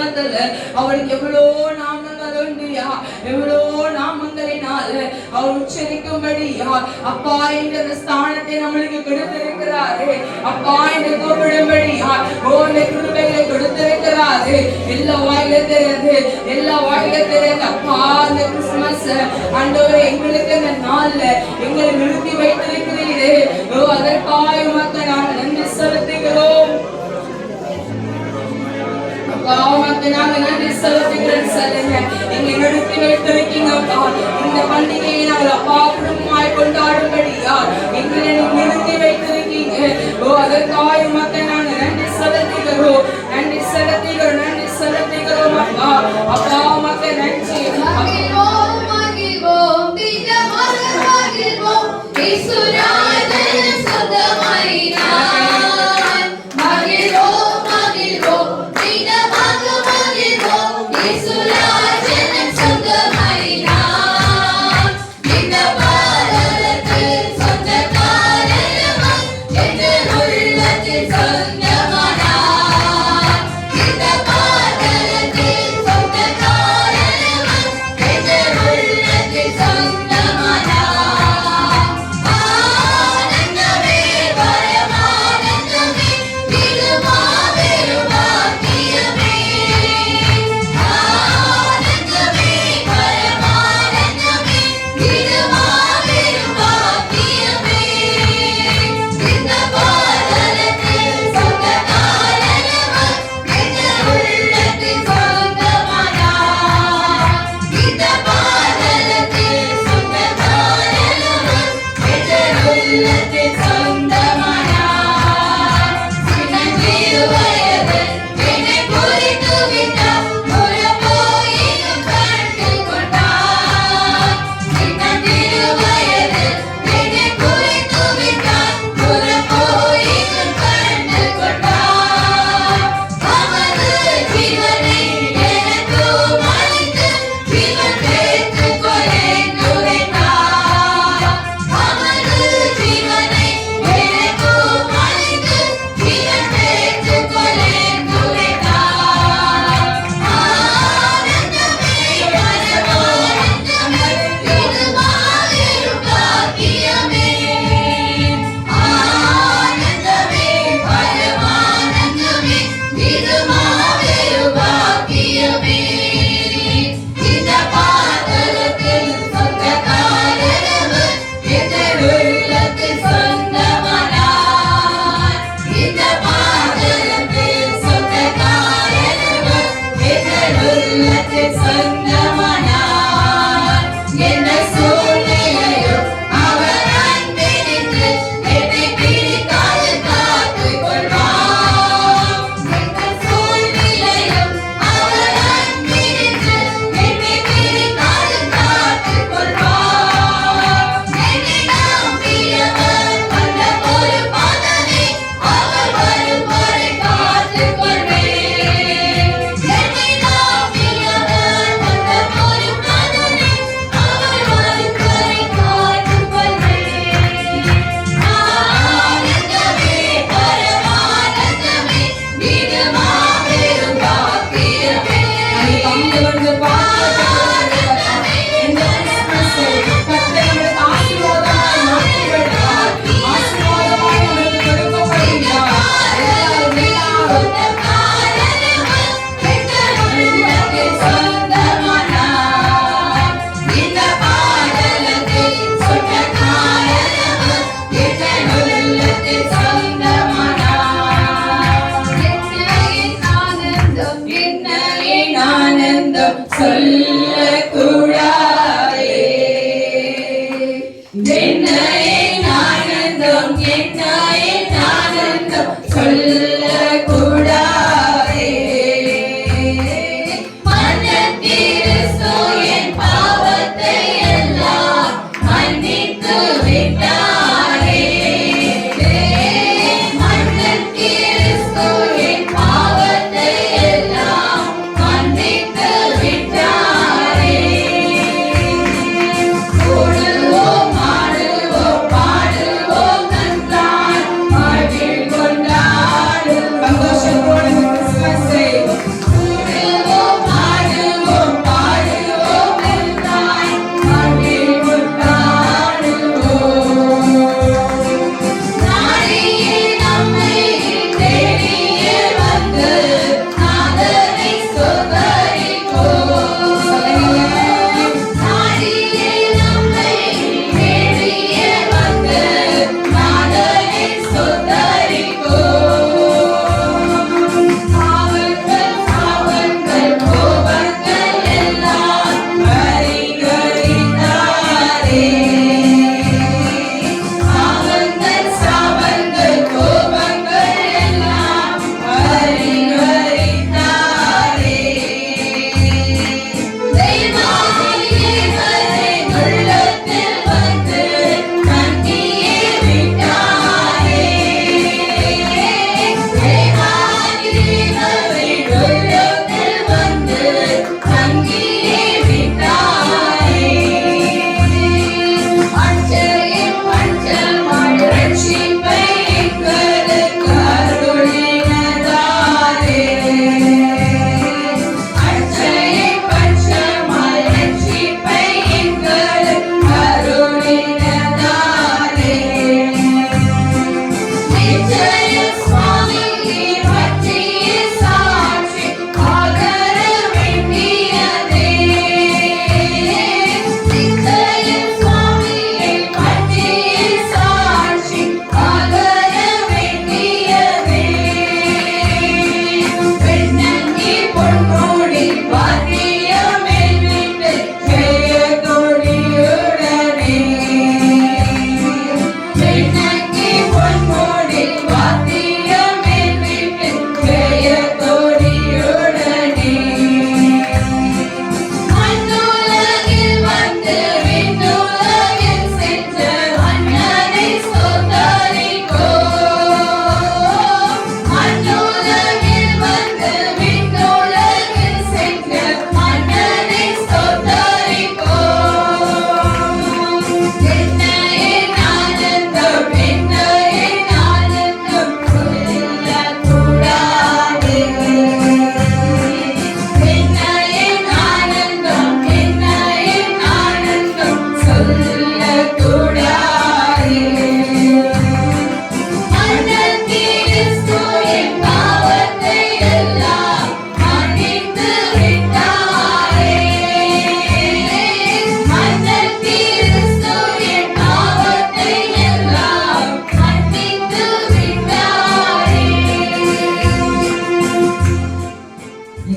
ஸ்தானத்துல அவருக்கு எவ்வளோ நாமங்கள் உண்டுயா, எவ்வளோ நாமங்களினால் அவர் உச்சரிக்கும்படியா அப்பா என்ற ஸ்தானத்தை நம்மளுக்கு கொடுத்திருக்கிறாரு. அப்பா என்று கூப்பிடும்படியா ஓலை கிருபைகளை கொடுத்திருக்கிறாரு. எல்லா வாயில தெரியாது, எல்லா வாயில தெரியாது. அப்பா இந்த கிறிஸ்துமஸ் ஆண்டவரே எங்களுக்கு இந்த நாள்ல எங்களை நிறுத்தி வைத்திருக்கிறீரே, அதற்காக உமக்கு நாங்கள் நன்றி செலுத்துகிறோம். நாங்கள் நன்றி செலுத்துகிறோம். சொல்லுங்க, நீங்க நிறுத்தி வைத்திருக்கீங்க அப்பா. இந்த பண்டிகையை நாங்கள் அப்பா குடும்பமாய் கொண்டாடும்படியா எங்களை நிறுத்தி வைத்திருக்கீங்க. அதற்காக உமக்கு நாங்கள் நன்றி செலுத்துகிறோம், நன்றி செலுத்துகிறோம், நன்றி செலுத்துகிறோம் அப்பா. அப்பா உமக்கு நன்றி. விட்டாரே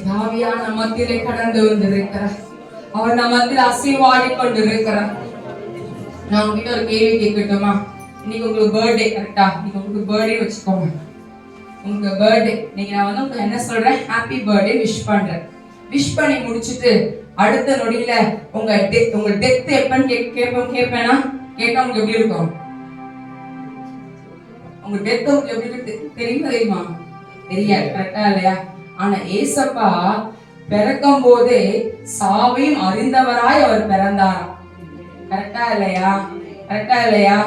தாவியான மத்தியிலே கடந்து வந்திருக்கிறார். அவர் நம்ம மத்தியில் அசைவாடி கொண்டிருக்கிறார். நான் உங்ககிட்ட ஒரு கேள்வி கேட்கட்டுமா? இன்னைக்கு உங்களுக்கு பர்த்டே, கரெக்டா? இன்னைக்கு உங்களுக்கு பர்த்டே வச்சுக்கோங்க. உங்க பர்த்டே நீங்க நான் வந்து உங்களுக்கு என்ன சொல்றேன், ஹாப்பி பர்த்டே விஷ் பண்றேன். விஷ் பண்ணி முடிச்சுட்டு அடுத்த நொடியில உங்க டெத் எப்பன்னு கேட்பேனா? கேட்டா உங்களுக்கு எப்படி இருக்கும்? உங்க டெத் உங்களுக்கு எப்படி தெரியுமா? தெரியாது, கரெக்டா இல்லையா? ஆனா ஏசப்பா பிறக்கும் போதே சாவையும் அறிந்தவராய் அவர் பிறந்தாராம். கரெக்டா இல்லையா? கரெக்டா இல்லையா?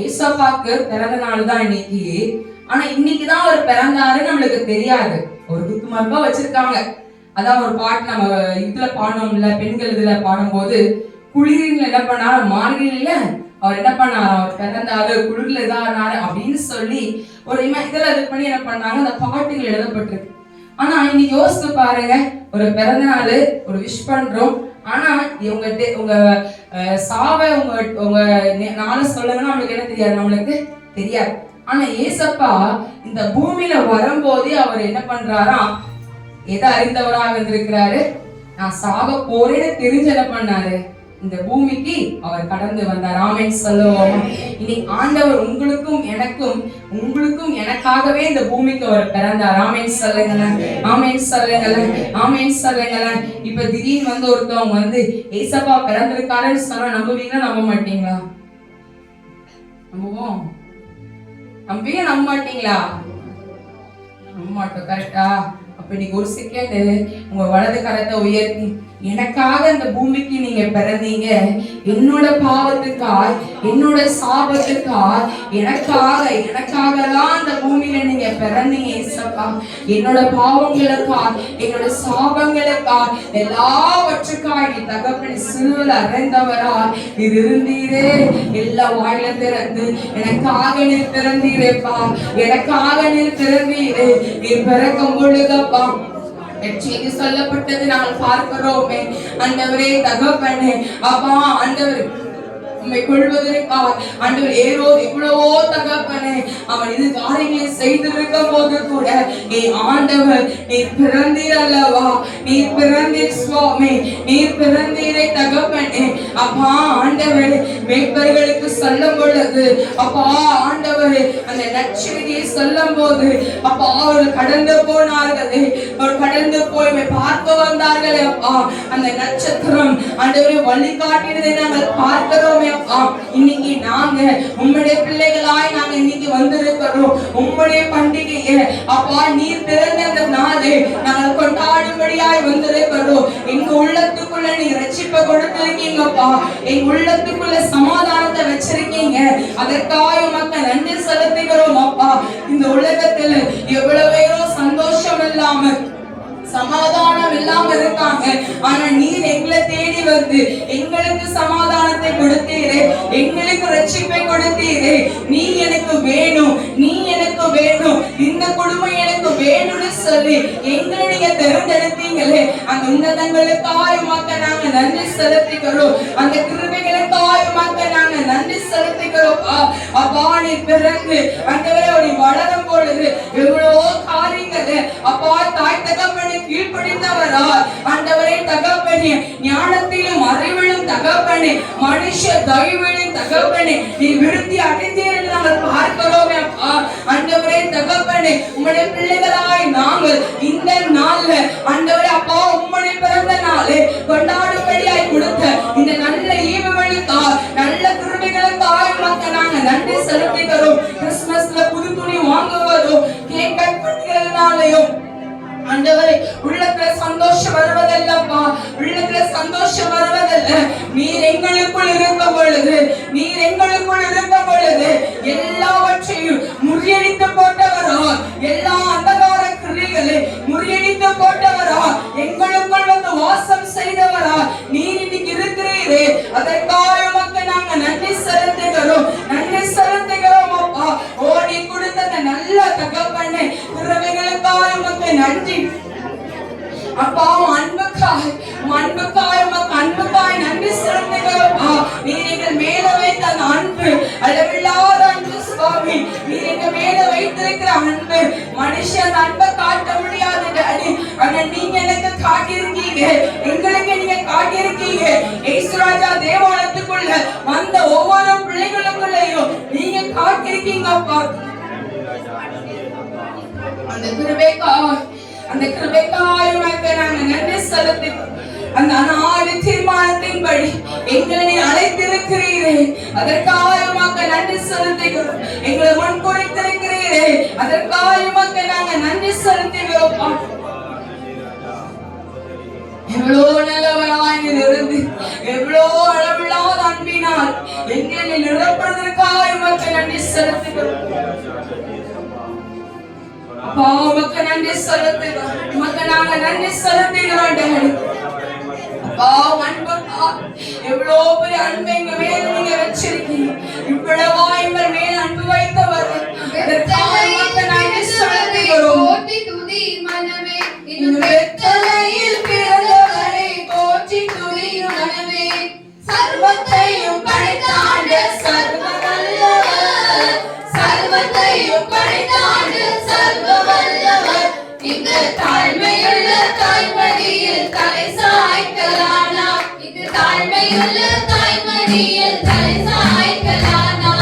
ஏசப்பாக்கு பிறந்த நாள் தான் இன்னைக்கு. ஆனா இன்னைக்குதான் அவர் பிறந்தாரு நம்மளுக்கு தெரியாது. ஒரு குத்து மரபா வச்சிருக்காங்க. அதான் ஒரு பாட்டு நம்ம இதுல பாடணும்ல, பெண்கள் இதுல பாடும்போது குளிரில் என்ன பண்ணாரு, மார்கழியில அவர் என்ன பண்ணாரு, அவர் பிறந்தாரு, குளிர்ல இதானாரு அப்படின்னு சொல்லி ஒரு இதெல்லாம் இது பண்ணி என்ன பண்ணாங்க, அந்த பாட்டுகள் எழுதப்பட்டிருக்கு. ஆனா இன்னைக்கு யோசித்து பாருங்க, ஒரு பிறந்த நாள் ஒரு விஷ் பண்றோம், ஆனா உங்க சாவை உங்க நாளை சொல்லுங்கன்னா நம்மளுக்கு என்ன தெரியாது, நம்மளுக்கு தெரியாது. ஆனா ஏசப்பா இந்த பூமியில வரும்போதே அவர் என்ன பண்றாராம், எதை அறிந்தவராக இருந்திருக்கிறாரு, நான் சாக போறேன்னு தெரிஞ்சு என்ன பண்ணாரு, இந்த பூமிக்கு அவர் கடந்து வந்தார். ஆமென் சொல்லுவோம். இனி ஆண்டவர் உங்களுக்கும் எனக்காகவே இந்த பூமிக்கு அவர் பிறந்தார். ஆமென் சொல்லுங்களேன், ஆமென் சொல்லுங்களேன், ஆமென் சொல்லுங்களேன். இப்ப திடீர்னு வந்து ஒருத்தவங்க வந்து ஏசப்பா பிறந்திருக்காருன்னு சொன்னா நம்புவீங்களா, நம்ப மாட்டீங்களா? நம்புவோம், நம்புவீங்க, நம்ப மாட்டீங்களா? நம்ப மாட்டோம், கரெக்டா? அப்ப நீங்க ஒரு செகண்ட் உங்க வலது கரத்தை உயர்த்தி, எனக்காக இந்த பூமிக்கு நீங்க பிறந்தீங்க, என்னோட பாவத்துக்காய், என்னோட சாபத்துக்காய், எனக்காக தான் இந்த பூமியில நீங்க பிறந்தீங்க ஏசப்பா. என்னோட பாவங்களுக்காய், என்னோட சாபங்களுக்காய், எல்லாவற்றுக்காய் நீ தகப்பனை சிலுவையில் அறைந்தவரா நீர் இருந்தீரே. எல்லா வாயில திறந்து எனக்காக நீர் திறந்தீரேப்பா, எனக்காக நீர் திறந்தீரே. நீர் பிறக்கும் பொழுதப்பா செய்தி சொல்லப்பட்டது நாங்கள் பார்க்கிறோமே. ஆண்டவரே தகப்பனே, அப்பா ஆண்டவர் உம்மை கொள்வதற்காக ஆண்டவர் ஏரோது இவ்வளவோ தகப்பனே அவன் இது காரியங்களை செய்திருக்கும் போது கூட ஆண்டவர் நீர் பிறந்தீர் அல்லவா, நீர் பிறந்தீர் சுவாமி, நீர் பிறந்தீரை தகப்பனே. அப்பா ஆண்டவர் மேய்ப்பர்களுக்கு சொல்லும் பொழுது அப்பா ஆண்டவர் அந்த நற்செய்தியை சொல்லும் போது அப்பா அவர்கள் கடந்து போனார்களே, அவர் கடந்து போய் பார்க்க வந்தார்களே அப்பா, அந்த நட்சத்திரம் ஆண்டவரை வழிகாட்டினதை நாங்கள் பார்க்கிறோமே. இன்னைக்கு நாங்க உம்முடைய பிள்ளைகளாய் நாங்க இன்னைக்கு வந்திருக்கிறோம். உம்முடைய பண்டிகையை அப்பா நீர் பிறந்த நாளை நாங்கள் கொண்டாடும்படியாய் வந்திருக்கிறோம். எங்க உள்ளத்துக்குள்ள நீ ரட்சிப்பை கொடுத்திருக்கீங்கப்பா, எங்க உள்ளத்துக்குள்ள சமாதானத்தை வச்சிருக்கீங்க. அதற்காக மக்கள் நன்றி செலுத்துகிறோம் அப்பா. இந்த உலகத்துல எவ்வளவேரோ சந்தோஷம் இல்லாம சமாதானம் இல்லாம இருக்காங்க, ஆனா நீர் எங்களை தேடி வந்து எங்களுக்கு சமாதானத்தை கொடுத்தீரே, எங்களுக்கு ரட்சிப்பை கொடுத்தீரே. நீ எனக்கு வேணும், நீ எனக்கு வேணும், இந்த குடும்பம் எனக்கு வேணும்னு சொல்லி எங்களை நீங்க தேர்ந்தெடுத்தீங்களே, அந்த உன்னதங்களுக்காக மக்கள் நாங்க நன்றி செலுத்துகிறோம். அந்த கிருபைகளுக்காக மக்கள் நாங்க நன்றி செலுத்துகிறோம். அப்பா நீ பிறகு அந்தவரை வளரும் பொழுது எவ்வளவோ காரியங்கள் அப்பா தாய் தகப்பனை கீழ்ப்படிந்தவரா ஆண்டவரே தகப்பனே, ஞானத்திலும் அறிவிலும் தகப்பனே, மனுஷ தயவிலும் தகப்பனே நீ விருத்தி அடைந்தீர் என்று நாங்கள் பார்க்கிறோமே அப்பா. ஆண்டவரே தகப்பனே உம்முடைய பிள்ளைகளாய் நாங்கள் இந்த நாள்ல ஆண்டவரே அப்பா உம்முடைய பிறந்த நாளை கொண்டாடும்படியாய் கொடுத்த இந்த நல்ல ஈவுகளுக்காக, நல்ல கிருபைகளுக்காக மக்கள் நாங்க நன்றி செலுத்துகிறோம். கிறிஸ்துமஸ்ல புது துணி வாங்குவதும் கேக் கட் பண்ணுகிறதுனாலையும் ஆண்டவரே உள்ளத்துல சந்தோஷம் வருவதல்லப்பா, உள்ளத்துல சந்தோஷம் வருவதல்ல, நீர் எங்களுக்குள் இருக்கும் பொழுது, நீர் எங்களுக்குள் இருக்கும் பொழுது எல்லாவற்றையும் முறியடித்து போட்டவரா, எல்லா அந்தகார கிரியைகளை முறியடித்து போட்டவரா, எங்களுக்குள் வந்து வாசம் செய்தவரா நீர் இன்னைக்கு இருக்கிறீரே. அதற்காக மக்கள் நாங்க நன்றி செலுத்துகிறோம், நன்றி செலுத்துகிறோம் அப்பா. ஓ நீ கொடுத்த நல்ல தகப்பனே கிருபைகளுக்காக மக்கள் நன்றி அப்பா. அன்புக்காய் நன்றி செலுத்துகிறோம். நீர் எங்கள் மேல வைத்த அந்த அன்பு அளவில்லாத அன்பு சுவாமி, நீர் எங்கள் மேல வைத்திருக்கிற அன்பு மனுஷன் அன்பை காட்ட முடியாது டாடி. ஆனா நீங்க எனக்கு காட்டியிருக்கீங்க, எங்களுக்கு நீங்க காட்டியிருக்கீங்க. இயேசு ராஜா தேவாலயத்துக்குள்ள வந்த ஒவ்வொரு பிள்ளைகளுக்குள்ளேயும் நீங்க காட்டியிருக்கீங்க அப்பா. அந்த கிருபைக்காய் உமக்கு நாங்க நன்றி செலுத்துகிறோம். அந்த அநாதி தீர்மானத்தின்படி எங்களை அழைத்திருக்கிறீரே, அதற்காக உமக்கு நன்றி செலுத்துகிறோம். எங்களை முன்குறித்திருக்கிறீரே, அதற்காக உமக்கு நாங்க நன்றி செலுத்துகிறோம். எவ்வளோ நல்லவராய் இருந்து எவ்வளோ அளவில்லாத அன்பினால் எங்களை நிரப்புவதற்காக உமக்கு நன்றி செலுத்துகிறோம். அப்பா உமக்கு நன்றி செலுத்துகிறோம். உமக்கு நாங்க நன்றி செலுத்துகிறோம் டாடி. அப்பா அன்பா, எவ்வளோ பெரிய அன்பை எங்க மேல நீங்க வச்சிருக்கீங்க. இவ்வளவா எங்க மேல அன்பு வைத்தவர், அதற்காக உமக்கு நன்றி செலுத்துகிறோம். போற்றி துதி மனமே, இன்னும் வெத்தலையில் பிறந்தவரை போற்றி துதி மனமே. சர்வத்தையும் படைத்தாண்ட சர்வ வல்லவர், சர்வத்தையும் படைத்தாண்ட சர்வ வல்லவர். இந்த தாழ்மையுள்ள தாய்மடியில் தலை சாய்க்கலானா, இந்த தாழ்மையுள்ள தாய்மடியில் தலை சாய்க்கலானா.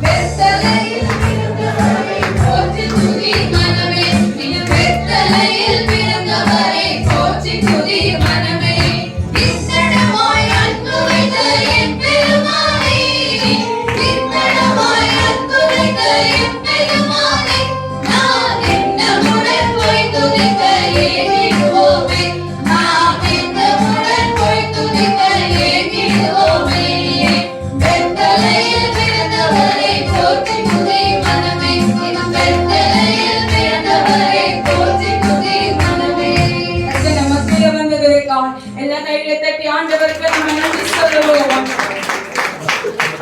வெத்தலையில் பிறந்தவரை போற்றி துதி மனமே, இன்னும் வெத்தலையில் பிறந்தவரை போற்றி துதி மனமே. நித்தனமாய் அன்பு வைத்த என் பெருமானே, நித்தனமாய் அன்பு வைத்த என் பெருமானே, நாம் என்னமுடன் போய் துதிக்க ஏகிடுவோமே, நாம் என்னமுடன் போய் துதிக்க ஏகிடுவோமே. வெத்தலையில் பிறந்தவரை போற்றி துதி மனமே, இன்னும் வெத்தலையில் பிறந்தவரை போற்றி துதி மனமே. நமக்கு வந்ததற்காக எல்லா கையில தட்டி ஆண்டவருக்கு நம்ம நன்றி சொல்லுவோம்.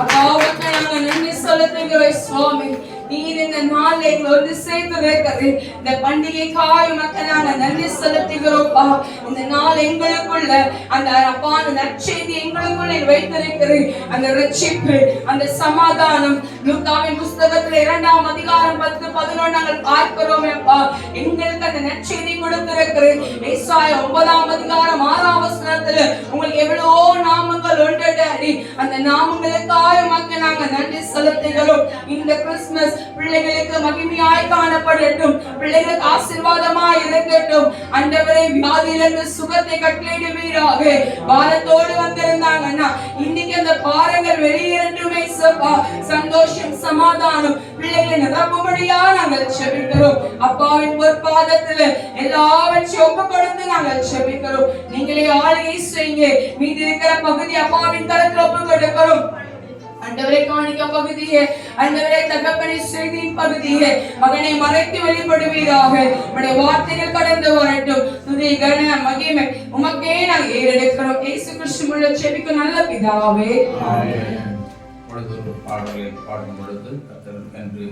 அப்பா உமக்கு நாங்க நன்றி செலுத்துகிறோம் சுவாமி. நீர் இந்த நாள் எங்களை ஒன்று சேர்த்து வைக்கிறது, இந்த பண்டிகைக்காய் உமக்கு நாங்க நன்றி செலுத்துகிறோம்ப்பா. இந்த நாள் எங்களுக்குள்ள அந்த அப்பா அந்த நற்செய்தி எங்களுக்குள்ள வைத்திருக்கிறது, அந்த ரட்சிப்பு, அந்த சமாதானம். லூக்காவின் புஸ்தகத்துல 2ஆம் அதிகாரம் 10-11 நாங்கள் பார்க்கிறோமேப்பா. எங்களுக்கு அந்த நற்செய்தி கொடுத்திருக்கிறது. ஏசாயா 9ஆம் அதிகாரம் 6ஆம் வசனத்துல உங்களுக்கு எவ்வளோ நாமங்கள் உண்டு டாடி. அந்த நாமங்களுக்காக உமக்கு நாங்க நன்றி செலுத்துகிறோம். இந்த கிறிஸ்துமஸ் பிள்ளைகளுக்கு மகிமையாய் காணப்படட்டும், பிள்ளைகளுக்கு ஆசீர்வாதமாய் இருக்கட்டும். ஆண்டவரே வியாதியிலிருந்து சுகத்தை கட்டளையிடுவீராக. பாரத்தோடு வந்திருந்தாங்கன்னா இன்னைக்கு அந்த பாரங்கள் வெளியேறட்டுமே சப்பா. சந்தோஷம் சமாதானம் பிள்ளைகளை நிரப்பும்படியா நாங்கள் செபிக்கிறோம். அப்பாவின் பொற்பாதத்துல எல்லாவற்றையும் ஒப்பு கொடுத்து நாங்கள் செபிக்கிறோம். நீங்களே ஆளுகை செய்யுங்க. மீதி இருக்கிற பகுதி அப்பாவின் கரத்தில் ஒப்பு கொடுக்கிறோம். ஆண்டவரே காணிக்க பகுதியே, ஆண்டவரே தகப்பனை செய்தியின் பகுதியே மகனை மறைத்து வெளிப்படுவீராக. உம்முடைய வார்த்தைகள் கடந்து வரட்டும். துதி கன மகிமை உமக்கே நாங்கள் ஏறெடுக்கிறோம். இயேசு கிறிஸ்துவுக்குள் ஜெபிக்கும் நல்ல பிதாவே ஆமென். ஒரு பாடலை பாடும் பொழுது கர்த்தர் என்று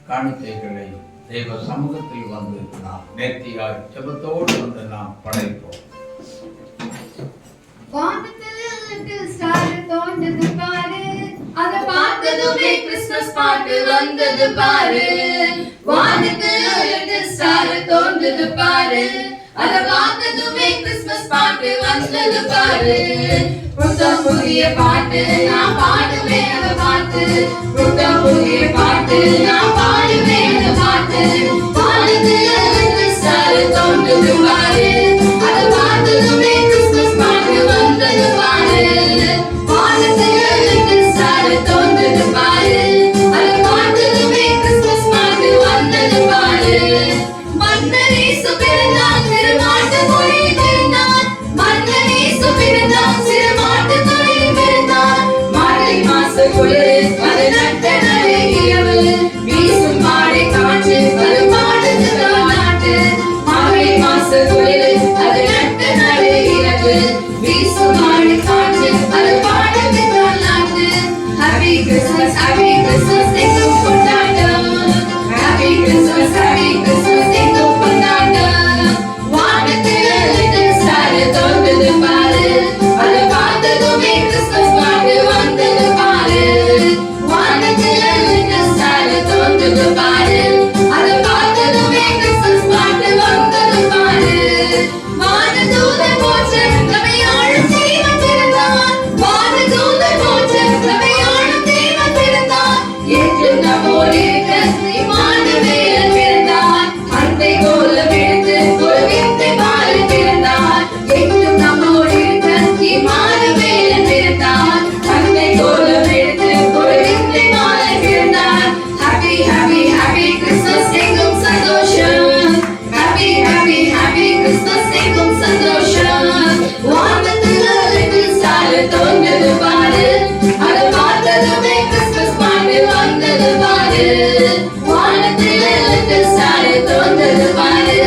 காணிக்கைகளை தேவ சமூகத்தில் வந்து நாம் நேர்த்தியாய் ஜெபத்தோடு வந்து நாம் படைப்போம். ஸ்டார் தோன்றது பாரு, அத பார்த்ததுமே கிறிஸ்மஸ் பாட்டு வந்தது பாரு. வானத்துல ஸ்டார் தோன்றது பாரு, அத பார்த்ததுமே கிறிஸ்மஸ் பாட்டு வந்தது பாரு. புத்தம் புதிய பாட்டு நான் பாடுவேன் அத பாட்டு, புத்தம் புதிய பாட்டு நான் பாடுவேன் அத பாட்டு. வானத்துல ஸ்டார் தோன்றது பாரு, அத பார்த்ததுமே கிறிஸ்மஸ் பாட்டு வந்தது பாரு. வானத்துல ஸ்டார் தோன்றது பாரு, அத பார்த்ததுமே கிறிஸ்மஸ் பாட்டு வந்தது பாரு. மன்னரே சுபிரந்தான் சிறுமாட்டு மொழி பிறந்தான், மன்னரே சுபிரந்தான் சிறுமாட்டு மொழி பிறந்தான். மார்கழி மாச குளிர் அது நட்ட நடுங்கியவள், வீசும் மாடை காற்று அது வானதூதன் போற்ற நம்மை ஆளும் தேவன் பிறந்தார். வானதூதன் போற்ற நம்மை ஆளும் தேவன் பிறந்தார். என்றும் நம்மோடு இருக்க இம்மானுவேல் பிறந்தார். அன்னை கோலம் எடுத்து ஒரு வித்தை பாலன் பிறந்தார். என்றும் நம்மோடு இருக்க இம்மானுவேல் பிறந்தார். அன்னை கோலம் எடுத்து ஒரு வித்தை பாலன் பிறந்தார். ஹாப்பி ஹாப்பி ஹாப்பி கிறிஸ்மஸ் எங்கும் சந்தோஷம். ஹாப்பி ஹாப்பி ஹாப்பி கிறிஸ்மஸ் எங்கும் சந்தோஷம். வானத்தில் லிட்டில் ஸ்டார் தோன்றது பாரு. அதை பார்த்ததுமே கிறிஸ்மஸ் பாட்டு வந்தது பாரு. வானத்தில் லிட்டில் ஸ்டார் தோன்றது பாரு.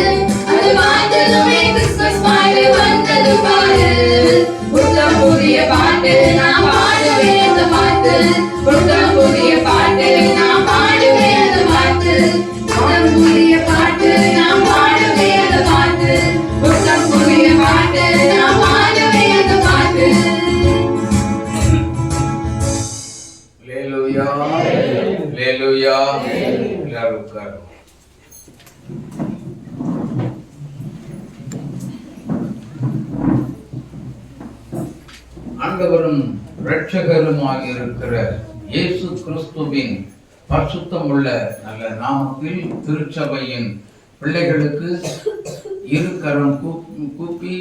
அதை பார்த்ததுமே கிறிஸ்மஸ் பாட்டு வந்தது பாரு. புத்தம் புதிய பாட்டு நான் பாடுவேன் அந்த பாட்டு. புத்தம் புதிய பாட்டு நான் பாடுவேன் அந்த பாட்டு. புத்தம் புதிய பாட்டு நான் பாடுவேன் அந்த பாட்டு. புத்தம் புதிய பாட்டு நான் பாடுவேன் அந்த பாட்டு. அல்லேலூயா அல்லேலூயா. எல்லாரும் உட்காருங்க. ஆண்டவரும் இரட்சகருமாக இருக்கிற இயேசு கிறிஸ்துவின் பரிசுத்தமுள்ள நல்ல நாமத்தில் திருச்சபையின் பிள்ளைகளுக்கு இரு கரம் கூப்பி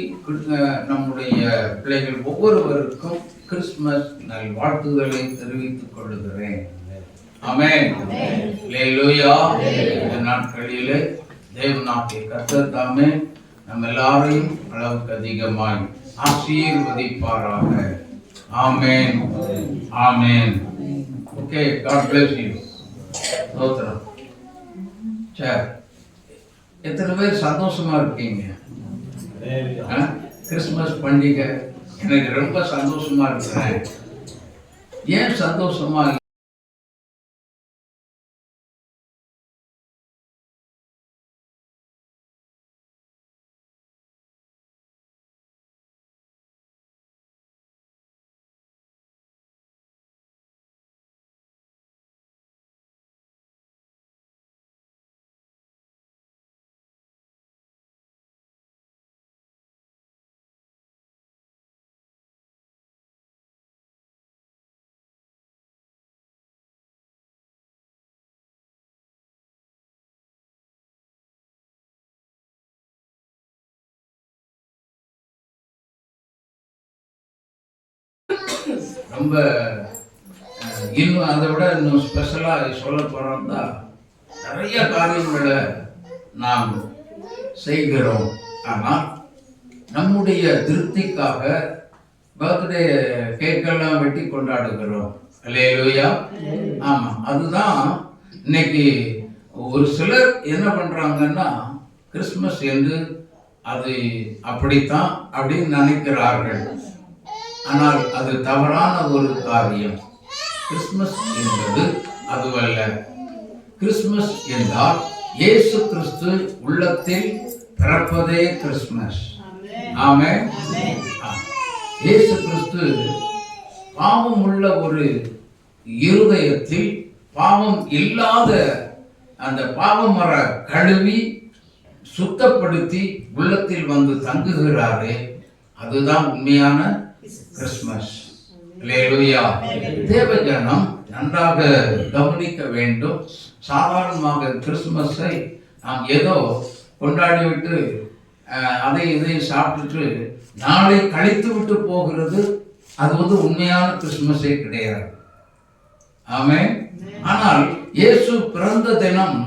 நம்முடைய பிள்ளைகள் ஒவ்வொருவருக்கும் கிறிஸ்துமஸ் நல்வாழ்த்துதலை தெரிவித்துக் கொள்கிறேன். ஆமென். அல்லேலூயா. இந்த நாட்களிலே தேவனாகிய கர்த்தர் தாமே நம்ம எல்லாரையும் அளவுக்கு அதிகமாய் ஆசீர்வதிப்பாராக. Amen amen. Okay, God bless you. ஸ்தோத்திரம். சரி, எத்தனை பேர் சந்தோஷமா இருக்கீங்க? கிறிஸ்துமஸ் பண்டிகை எனக்கு ரொம்ப சந்தோஷமா இருக்கிறேன். ஏன் சந்தோஷமா? ரொம்ப இன்னும் அதை விட இன்னும் ஸ்பெஷலாக சொல்ல போகிறோம்னா நிறைய காரியங்களை நாம் செய்கிறோம். ஆனால் நம்முடைய திருப்திக்காக பர்த்டே கேக்கெல்லாம் வெட்டி கொண்டாடுகிறோம். அல்லேலூயா. ஆமாம், அதுதான் இன்னைக்கு ஒரு சிலர் என்ன பண்ணுறாங்கன்னா கிறிஸ்மஸ் என்று அது அப்படித்தான் அப்படின்னு நினைக்கிறார்கள். ஆனால் அது தவறான ஒரு காரியம். கிறிஸ்துமஸ் என்பது அதுவல்ல. கிறிஸ்துமஸ் என்றால் இயேசு கிறிஸ்து உள்ளத்தில் பிறப்பதே கிறிஸ்துமஸ். ஆமென். இயேசு கிறிஸ்து பாவம் உள்ள ஒரு இருதயத்தில் பாவம் இல்லாத அந்த பாவமர கழுவி சுத்தப்படுத்தி உள்ளத்தில் வந்து தங்குகிறாரே, அதுதான் உண்மையான கிறிஸ்துமஸ். அல்லேலூயா. தேவஜனம் நன்றாக கவனிக்க வேண்டும். சாதாரணமாக கிறிஸ்துமஸை நாம் ஏதோ கொண்டாடிவிட்டு அதை இதையும் சாப்பிட்டுட்டு நாளை கழித்து விட்டு போகிறது, அது வந்து உண்மையான கிறிஸ்துமஸே கிடையாது. ஆமென். ஆனால் இயேசு பிறந்த தினம்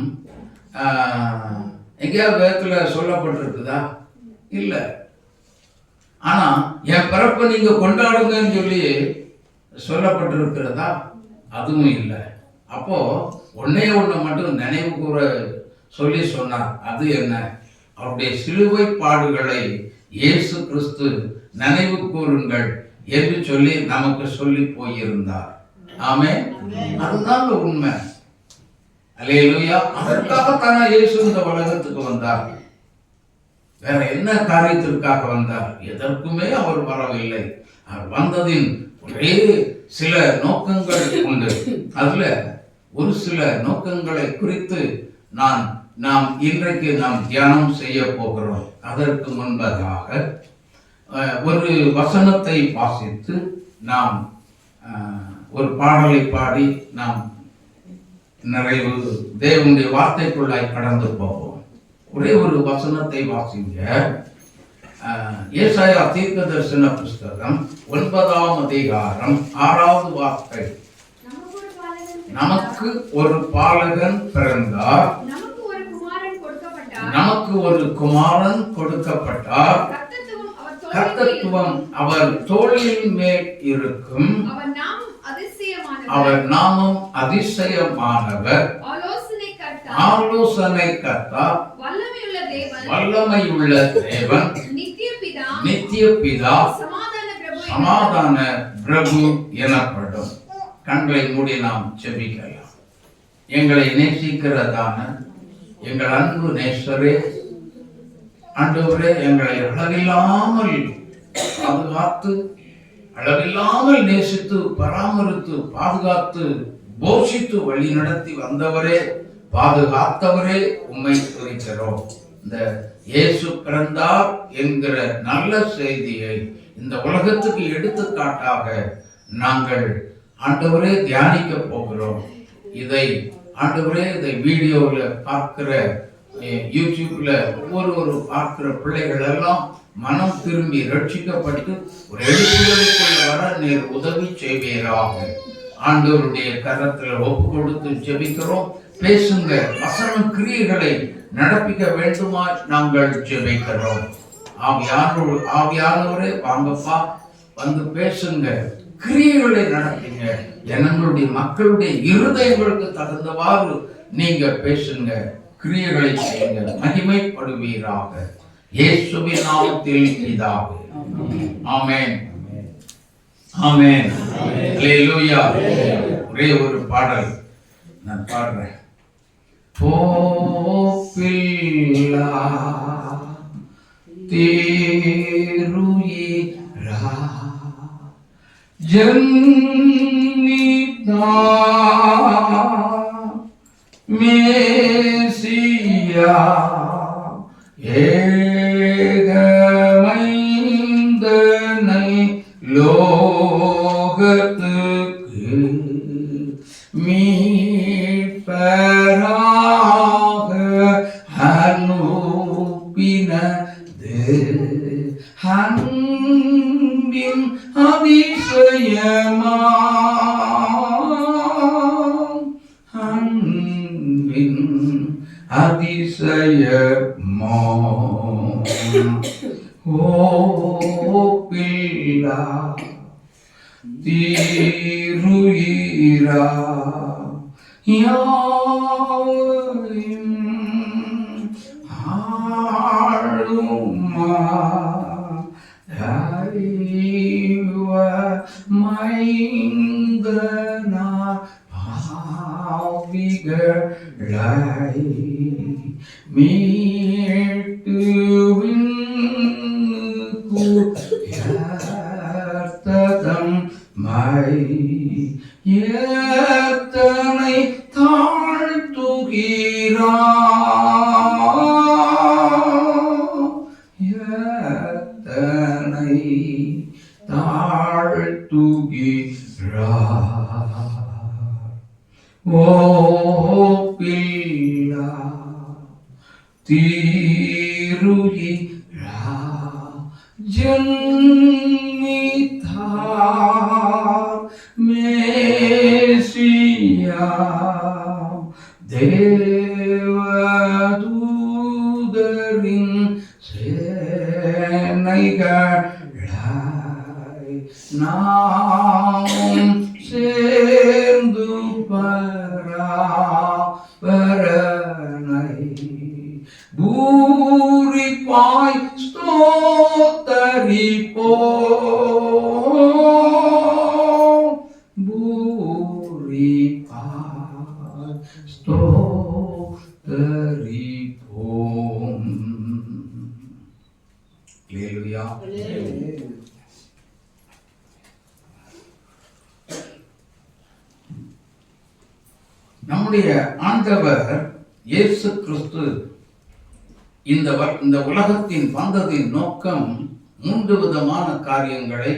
எங்கேயாவது வேதத்துல சொல்லப்பட்டிருக்குதா? இல்லை. ஆனா என் பிறப்பை நீங்க கொண்டாடுங்கன்னு சொல்லி சொல்லப்பட்டிருக்கிறதா? அதுவும் இல்லை. அப்போ ஒன்னே ஒண்ணு மட்டும் நினைவு கூற சொல்லி சொன்னார். அது என்ன? அவருடைய சிலுவை பாடுகளை இயேசு கிறிஸ்து நினைவு கூறுங்கள் என்று சொல்லி நமக்கு சொல்லி போயிருந்தார். ஆமென். அதுதான் உண்மை. அல்லேலூயா. அதற்காகத்தானே இயேசு இந்த உலகத்துக்கு வந்தார். வேற என்ன காரியத்திற்காக வந்தார்? எதற்குமே அவர் வரவில்லை. அவர் வந்ததின் ஒரே சில நோக்கங்கள் உண்டு. அதுல ஒரு சில நோக்கங்களை குறித்து நான் நாம் இன்றைக்கு தியானம் செய்ய போகிறோம். அதற்கு முன்பதாக ஒரு வசனத்தை வாசித்து நாம் ஒரு பாடலை பாடி நாம் நிறைவு தேவனுடைய வார்த்தைக்குள்ளாய் கடந்து போவோம். ஒரே ஒரு வசனத்தை வாசிங்க. ஏசாயா தீர்க்கதரிசன புஸ்தகம் 9ஆம் அதிகாரம் 6வது வார்த்தை. நமக்கு ஒரு பாலகன் பிறந்தார், நமக்கு ஒரு குமாரன் கொடுக்கப்பட்டார், கர்த்தத்துவம் அவர் தோளின் மேல் இருக்கும், அவர் நாமம் அதிசயமானவர், ஆலோசனை கர்த்தா, வல்லமையுள்ள தேவன், நித்திய பிதா, சமாதான பிரபு எனப்படும். கண்களை மூடி நாம் ஜெபிக்கலாம். எங்களை நேசிக்கிறதான எங்கள் அன்பு நேசரே, ஆண்டவரே, எங்களை அளவில்லாமல் பாதுகாத்து, அளவில்லாமல் நேசித்து, பராமரித்து, பாதுகாத்து, போஷித்து வழி நடத்தி வந்தவரே, பாதுகாத்தவரே, உம்மை துதிக்கிறோம். இந்த இயேசு பிறந்தார் என்கிற நல்ல செய்தியை இந்த உலகத்துக்கு எடுத்துக்காட்டாக நாங்கள் ஆண்டவரே தியானிக்க போகிறோம். இதை ஆண்டவரே, இதை வீடியோவில் பார்க்கிற, யூடியூப்ல ஒவ்வொரு பார்க்கிற பிள்ளைகள் எல்லாம் மனம் திரும்பி ரட்சிக்கப்பட்டு ஒரு எழுப்புதலுக்குள்ள வர நீர் உதவி செய்வீராக. ஆண்டவருடைய கரத்தில் ஒப்பு கொடுத்து ஜெபிக்கிறோம். பேசுங்க, வசனம் கிரியைகளை நடப்பிக்க வேண்டுமா நாங்கள் ஜெபிக்கிறோம். ஆவியானவரே வாங்கப்பா, வந்து பேசுங்க, கிரியைகளை நடத்துங்க. ஜனங்களுடைய மக்களுடைய இருதயங்களுக்கு தகுந்தவாறு நீங்க பேசுங்க, கிரியைகளை செய்யுங்க, மகிமைப்படுவீராக. இயேசுவின் நாமத்தில் பிதாவே, ஆமென், ஆமென், அல்லேலூயா. ஒரே ஒரு பாடல் நான் பாடுறேன். போப்பில்லா தேருயிரா ஜன்னிதா மேசியா ஏகமைந்தனை லோகத்துக்கு மீட்பராக அனுப்பினது அன்பின் அதிசயமா, அன்பின் அதிசயமா. ஓ பிள்ளா தீருயிரா யாவும் ஆளுமா தெய்வ மைந்தனா பாவிகளை மீட்டு விண்ணுக்குயர்த்ததம் மை எத்தனை தாழ்த்துகிறா, எத்தனை தாழ்த்துகிறா. ஓ பிள்ளா தீருயிரா ஜன்னிதார் மேசியா தேவதூதரின் சேனைகளாய் நாம் சேர்ந்து பராபரனை பூரிப்பாய் ஸ்தோத்தரிப்போம், பூரிப்பாய் ஸ்தோத்தரிப்போம். அல்லேலூயா. நம்முடைய ஆண்டவர் இயேசு கிறிஸ்து இந்த உலகத்தின் வந்ததின் நோக்கம் 3 விதமான காரியங்களை,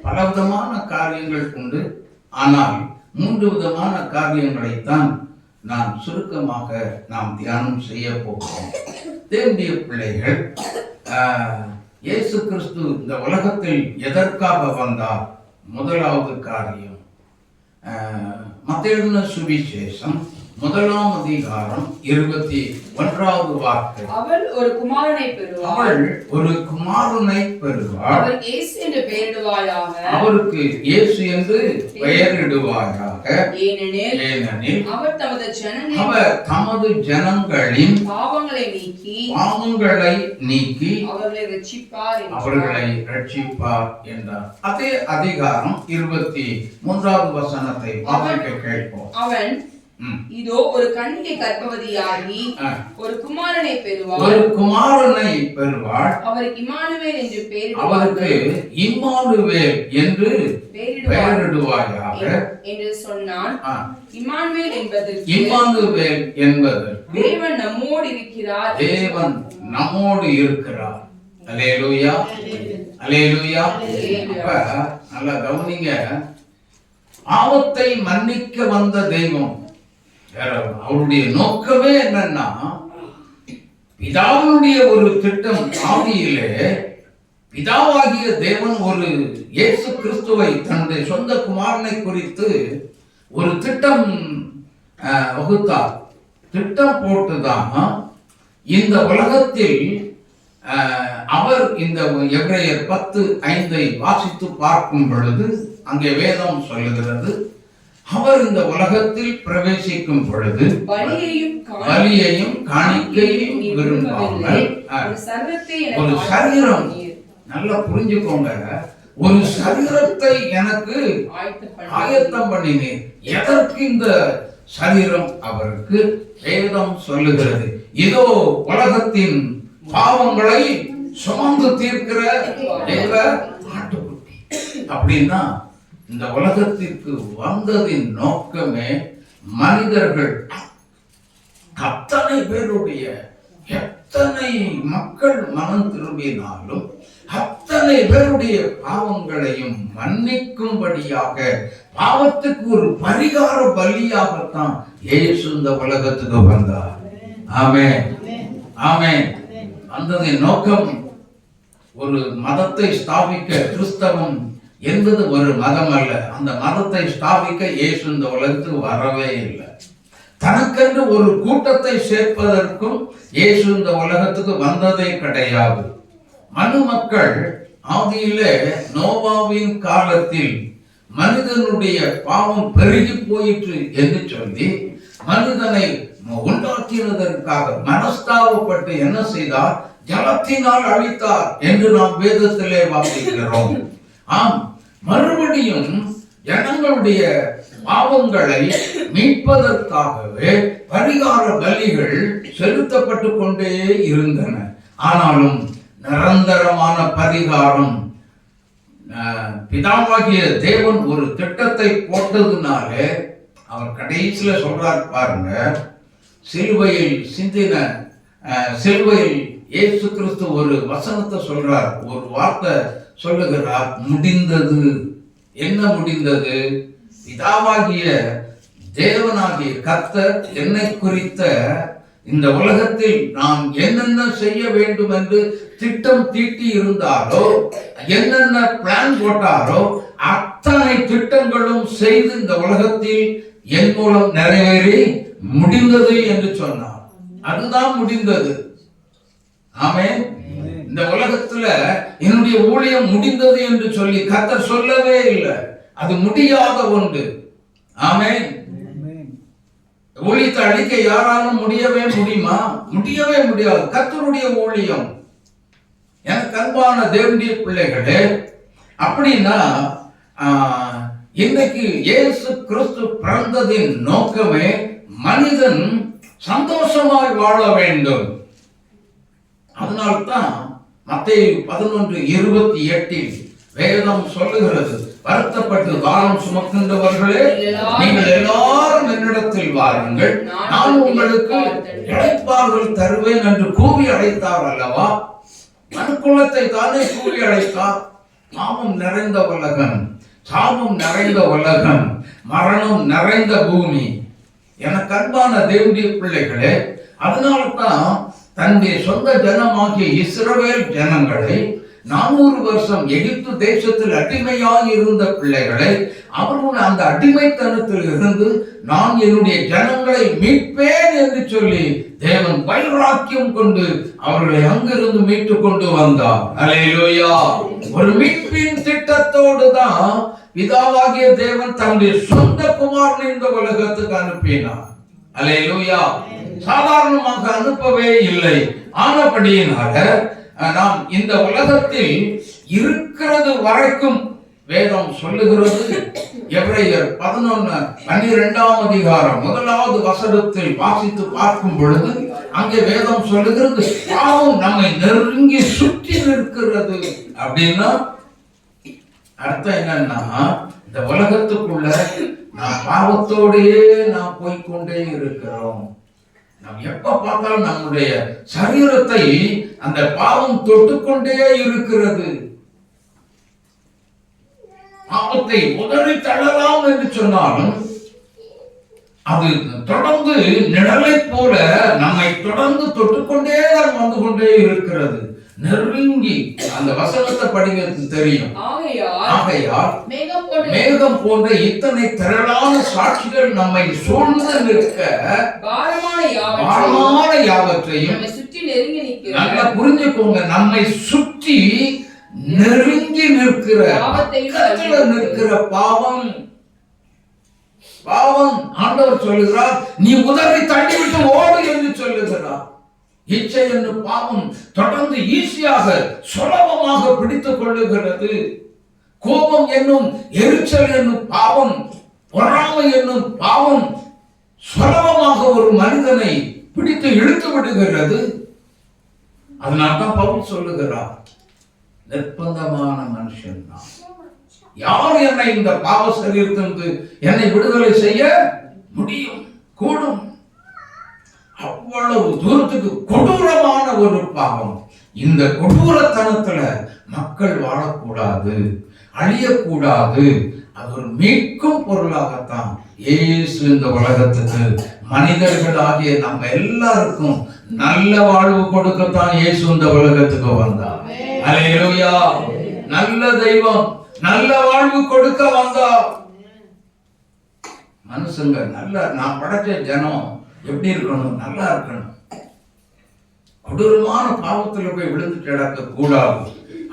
பலவிதமான காரியங்கள் உண்டு, ஆனால் 3 விதமான காரியங்களைத்தான் நாம் சுருக்கமாக நாம் தியானம் செய்ய போகிறோம். தேவனுடைய பிள்ளைகள், இயேசு கிறிஸ்து இந்த உலகத்தில் எதற்காக வந்தார்? முதலாவது காரியம், மத்தேயு சுவிசேஷம் 1ஆம் அதிகாரம் 21வது வார்த்தை. அவள் ஒரு குமாரனை பெறுவாள். அவள் ஒரு குமாரனை பெறுவாள். அவர் இயேசு என்று பெயரிடுவாயாக. அவருக்கு இயேசு என்று பெயரிடுவாயாக. ஏனெனில் அவர் தமது ஜனங்களின் பாவங்களை நீக்கி அவர்களை ரட்சிப்பார் என்றார். அதே அதிகாரம் 23வது வசனத்தை வாசிக்க கேட்போம். அவன் இதோ ஒரு கன்னிகை கர்ப்பவதியாகி ஒரு குமாரனை பெறுவாள். அவருக்கு இம்மானுவேல் என்று பெயரிடுவாயாக என்று சொன்னான். இம்மானுவேல் என்பது தேவன் நம்மோடு இருக்கிறார். அல்லேலூயா, அல்லேலூயா. நல்லா கவனிங்க. ஆபத்தை மன்னிக்க வந்த தெய்வம், அவருடைய நோக்கமே என்னன்னா, பிதாவுடைய ஒரு திட்டம். ஆதியிலே பிதாவாகிய தேவன் ஒரு இயேசு கிறிஸ்துவை, தன்னுடைய சொந்த குமாரனை குறித்து ஒரு திட்டம் வகுத்தார். திட்டம் போட்டுதான் இந்த உலகத்தில் அவர் இந்த எபிரேயர் 10:5 வாசித்து பார்க்கும் பொழுது அங்கே வேதம் சொல்லுகிறது, அவர் இந்த உலகத்தில் பிரவேசிக்கும் பொழுது பலியையும் காணிக்கையும் விரும்பாமல் ஒரு சரீரம், நல்லா புரிஞ்சுக்கோங்க, ஒரு சரீரத்தை எனக்கு ஆயத்தம் பண்ணினேன். எதற்கு இந்த சரீரம்? அவருக்கு வேதம் சொல்லுகிறது, இதோ உலகத்தின் பாவங்களை சுமந்து தீர்க்கிற தேவ ஆட்டுக்குட்டி. அப்படின்னா இந்த உலகத்திற்கு வந்ததின் நோக்கமே மனிதர்கள் அத்தனை பேருடைய, எத்தனை மக்கள் மனம் திரும்பினாலும் அத்தனை பேருடைய பாவங்களையும் மன்னிக்கும்படியாக, பாவத்துக்கு ஒரு பரிகார பலியாகத்தான் இயேசு இந்த உலகத்துக்கு வந்தார். ஆமென், ஆமென். வந்ததின் நோக்கம் ஒரு மதத்தை ஸ்தாபிக்க. கிறிஸ்தவம் என்பது ஒரு மதம் அல்ல. அந்த மதத்தை ஸ்தாபிக்க இயேசு இந்த உலகத்துக்கு வரவே இல்லை. தனக்கென்று ஒரு கூட்டத்தை சேர்ப்பதற்கும் இயேசு இந்த உலகத்துக்கு வந்ததே கிடையாது. மனு மக்கள் ஆதியிலே நோவாவின் காலத்தில் மனிதனுடைய பாவம் பெருகி போயிற்று என்று சொல்லி மனிதனை உண்டாக்கினதற்காக மனஸ்தாபப்பட்டு என்ன செய்தார்? ஜலத்தினால் அழித்தார் என்று நாம் வேதத்திலே வாசிக்கிறோம். ஆம், மறுபடியும் ஜனங்களுடைய பாவங்களை மீட்பதற்காகவே பரிகார பலிகள் செலுத்தப்பட்டு கொண்டே இருந்தன. ஆனாலும் நிரந்தரமான பரிகாரம், பிதாவாகிய தேவன் ஒரு திட்டத்தை போட்டதுனாலே அவர் கடைசியில சொல்றார் பாருங்க, சிலுவையில் இயேசு கிறிஸ்து ஒரு வசனத்தை சொல்றார், ஒரு வார்த்தை சொல்லுகிறார், முடிந்தது. என்ன முடிந்தது? பிதாவாகிய தேவனாகிய கர்த்தர் என்னை குறித்த இந்த உலகத்தில் நாம் என்னென்ன செய்ய வேண்டும் என்று திட்டம் தீட்டி இருந்தாரோ, என்னென்ன பிளான் போட்டாரோ, அத்தனை திட்டங்களும் செய்து இந்த உலகத்தில் என் மூலம் நிறைவேறி முடிந்தது என்று சொன்னார். அதுதான் முடிந்தது. ஆமென். இந்த உலகத்துல என்னுடைய ஊழியம் முடிந்தது என்று சொல்லி கர்த்தர் சொல்லவே இல்லை. அது முடியாத ஒன்று. ஆமென். ஊழியத்தை அழிக்க யாராலும் முடியவே முடியுமா? முடியவே முடியாது. கர்த்தருடைய ஊழியம். எனக்கு அன்பான தேவனுடைய பிள்ளைகளே, அப்படின்னா இன்னைக்கு இயேசு கிறிஸ்து பிறந்ததின் நோக்கமே மனிதன் சந்தோஷமாய் வாழ வேண்டும். அதனால்தான் மத்தேயு 11:28 வேதம் சொல்லுகிறது, வருத்தப்பட்டு பாரம் சுமக்கின்றவர்களே, நீங்கள் எல்லாரும் என்னிடத்தில் வாருங்கள், நான் உங்களுக்கு இளைப்பாறுதல் தருவேன் என்று கூவி அழைத்தார் அல்லவா? மனுக்குலத்தை தானே கூவி அழைத்தார். பாவம் நிறைந்த உலகம், சாபம் நிறைந்த உலகம், மரணம் நிறைந்த பூமி. எனக்கு அன்பான தேவனுடைய பிள்ளைகளே, அதனால்தான் தன்னுடைய சொந்த ஜனமாகிய இஸ்ரவேல் ஜனங்களை 400 வருஷம் எகிப்து தேசத்தில் அடிமையாக இருந்த பிள்ளைகளை அவர்களுடைய அந்த அடிமைத்தனத்தில் இருந்து நான் என்னுடைய ஜனங்களை மீட்பேன் என்று சொல்லி தேவன் வைராக்கியம் கொண்டு அவர்களை அங்கிருந்து மீட்டு கொண்டு வந்தார். அல்லேலூயா. ஒரு மீட்பின் திட்டத்தோடு தான் பிதாவாகிய தேவன் தன்னுடைய சொந்த குமாரனை இந்த உலகத்துக்கு அனுப்பினார். அல்லேலூயா. சாதாரணமாக அனுப்பவே இல்லை. ஆனபடியினால நாம் இந்த உலகத்தில் இருக்கிறது வரைக்கும் வேதம் சொல்லுகிறது. எபிரேயர் 11:12 அதிகாரம் 1வது வசனத்தில் வாசித்து பார்க்கும் பொழுது அங்கே வேதம் சொல்லுகிறது, பாவம் நம்மை நெருங்கி சுற்றி நிற்கிறது. அப்படின்னா அர்த்தம் என்னன்னா, இந்த உலகத்துக்குள்ள நாம் பாவத்தோடையே நாம் போய்கொண்டே இருக்கிறோம். நாம் எப்ப பார்த்தாலும் நம்முடைய சரீரத்தை அந்த பாவம் தொட்டுக்கொண்டே இருக்கிறது. பாவத்தை உதறி தள்ளலாம் என்று சொன்னாலும் அது தொடர்ந்து நிழலை போல நம்மை தொடர்ந்து தொட்டுக்கொண்டே தான் வந்து கொண்டே இருக்கிறது. நெருங்கி அந்த வசனத்தை படிக்கிறது தெரியும். ஆகையால் மேகம் போன்ற இத்தனை திரளான சாட்சிகள் நம்மை சூழ்ந்து நிற்க பாரமான யாவற்றையும் நல்லா புரிஞ்சுக்கோங்க, நம்மை சுற்றி நெருங்கி நிற்கிற பாவம். பாவம் ஆண்டவர் சொல்லுகிறார், நீ உதறி தள்ளிவிட்டு ஓடு என்று சொல்லுகிறார். இச்சை என்னும் பாவம் தொடர்ந்து ஈஸியாக சுலபமாக பிடித்துக் கொள்ளுகிறது. கோபம் என்னும் எரிச்சல் என்னும் பாவம், பொறாமை என்னும் பாவம் சுலபமாக ஒரு மனிதனை பிடித்து இழுத்து விடுகிறது. அதனால்தான் பவுல் சொல்லுகிறார், நிர்பந்தமான மனுஷன் தான். யார் என்னை இந்த பாவ சரீரத்திலிருந்து என்னை விடுதலை செய்ய முடியும் கூடும்? அவ்வளவு தூரத்துக்கு கொடூரமான ஒரு பாவம். இந்த கொடூரத்தனத்துல மக்கள் வாழக்கூடாது, அழியக்கூடாது. அது ஒரு மீட்கும் பொருளாகத்தான் இயேசு இந்த உலகத்துக்கு மனிதர்களாகிய நம்ம எல்லாருக்கும் நல்ல வாழ்வு கொடுக்கத்தான் இயேசு இந்த உலகத்துக்கு வந்தார். அல்லேலூயா. நல்ல தெய்வம் நல்ல வாழ்வு கொடுக்க வந்தார். மனுஷங்க நல்ல, நான் படைச்ச ஜனம் எப்படி இருக்கணும்? நல்லா இருக்கணும். கொடூரமான பாவத்துல போய் விழுந்து கிடக்க கூடாது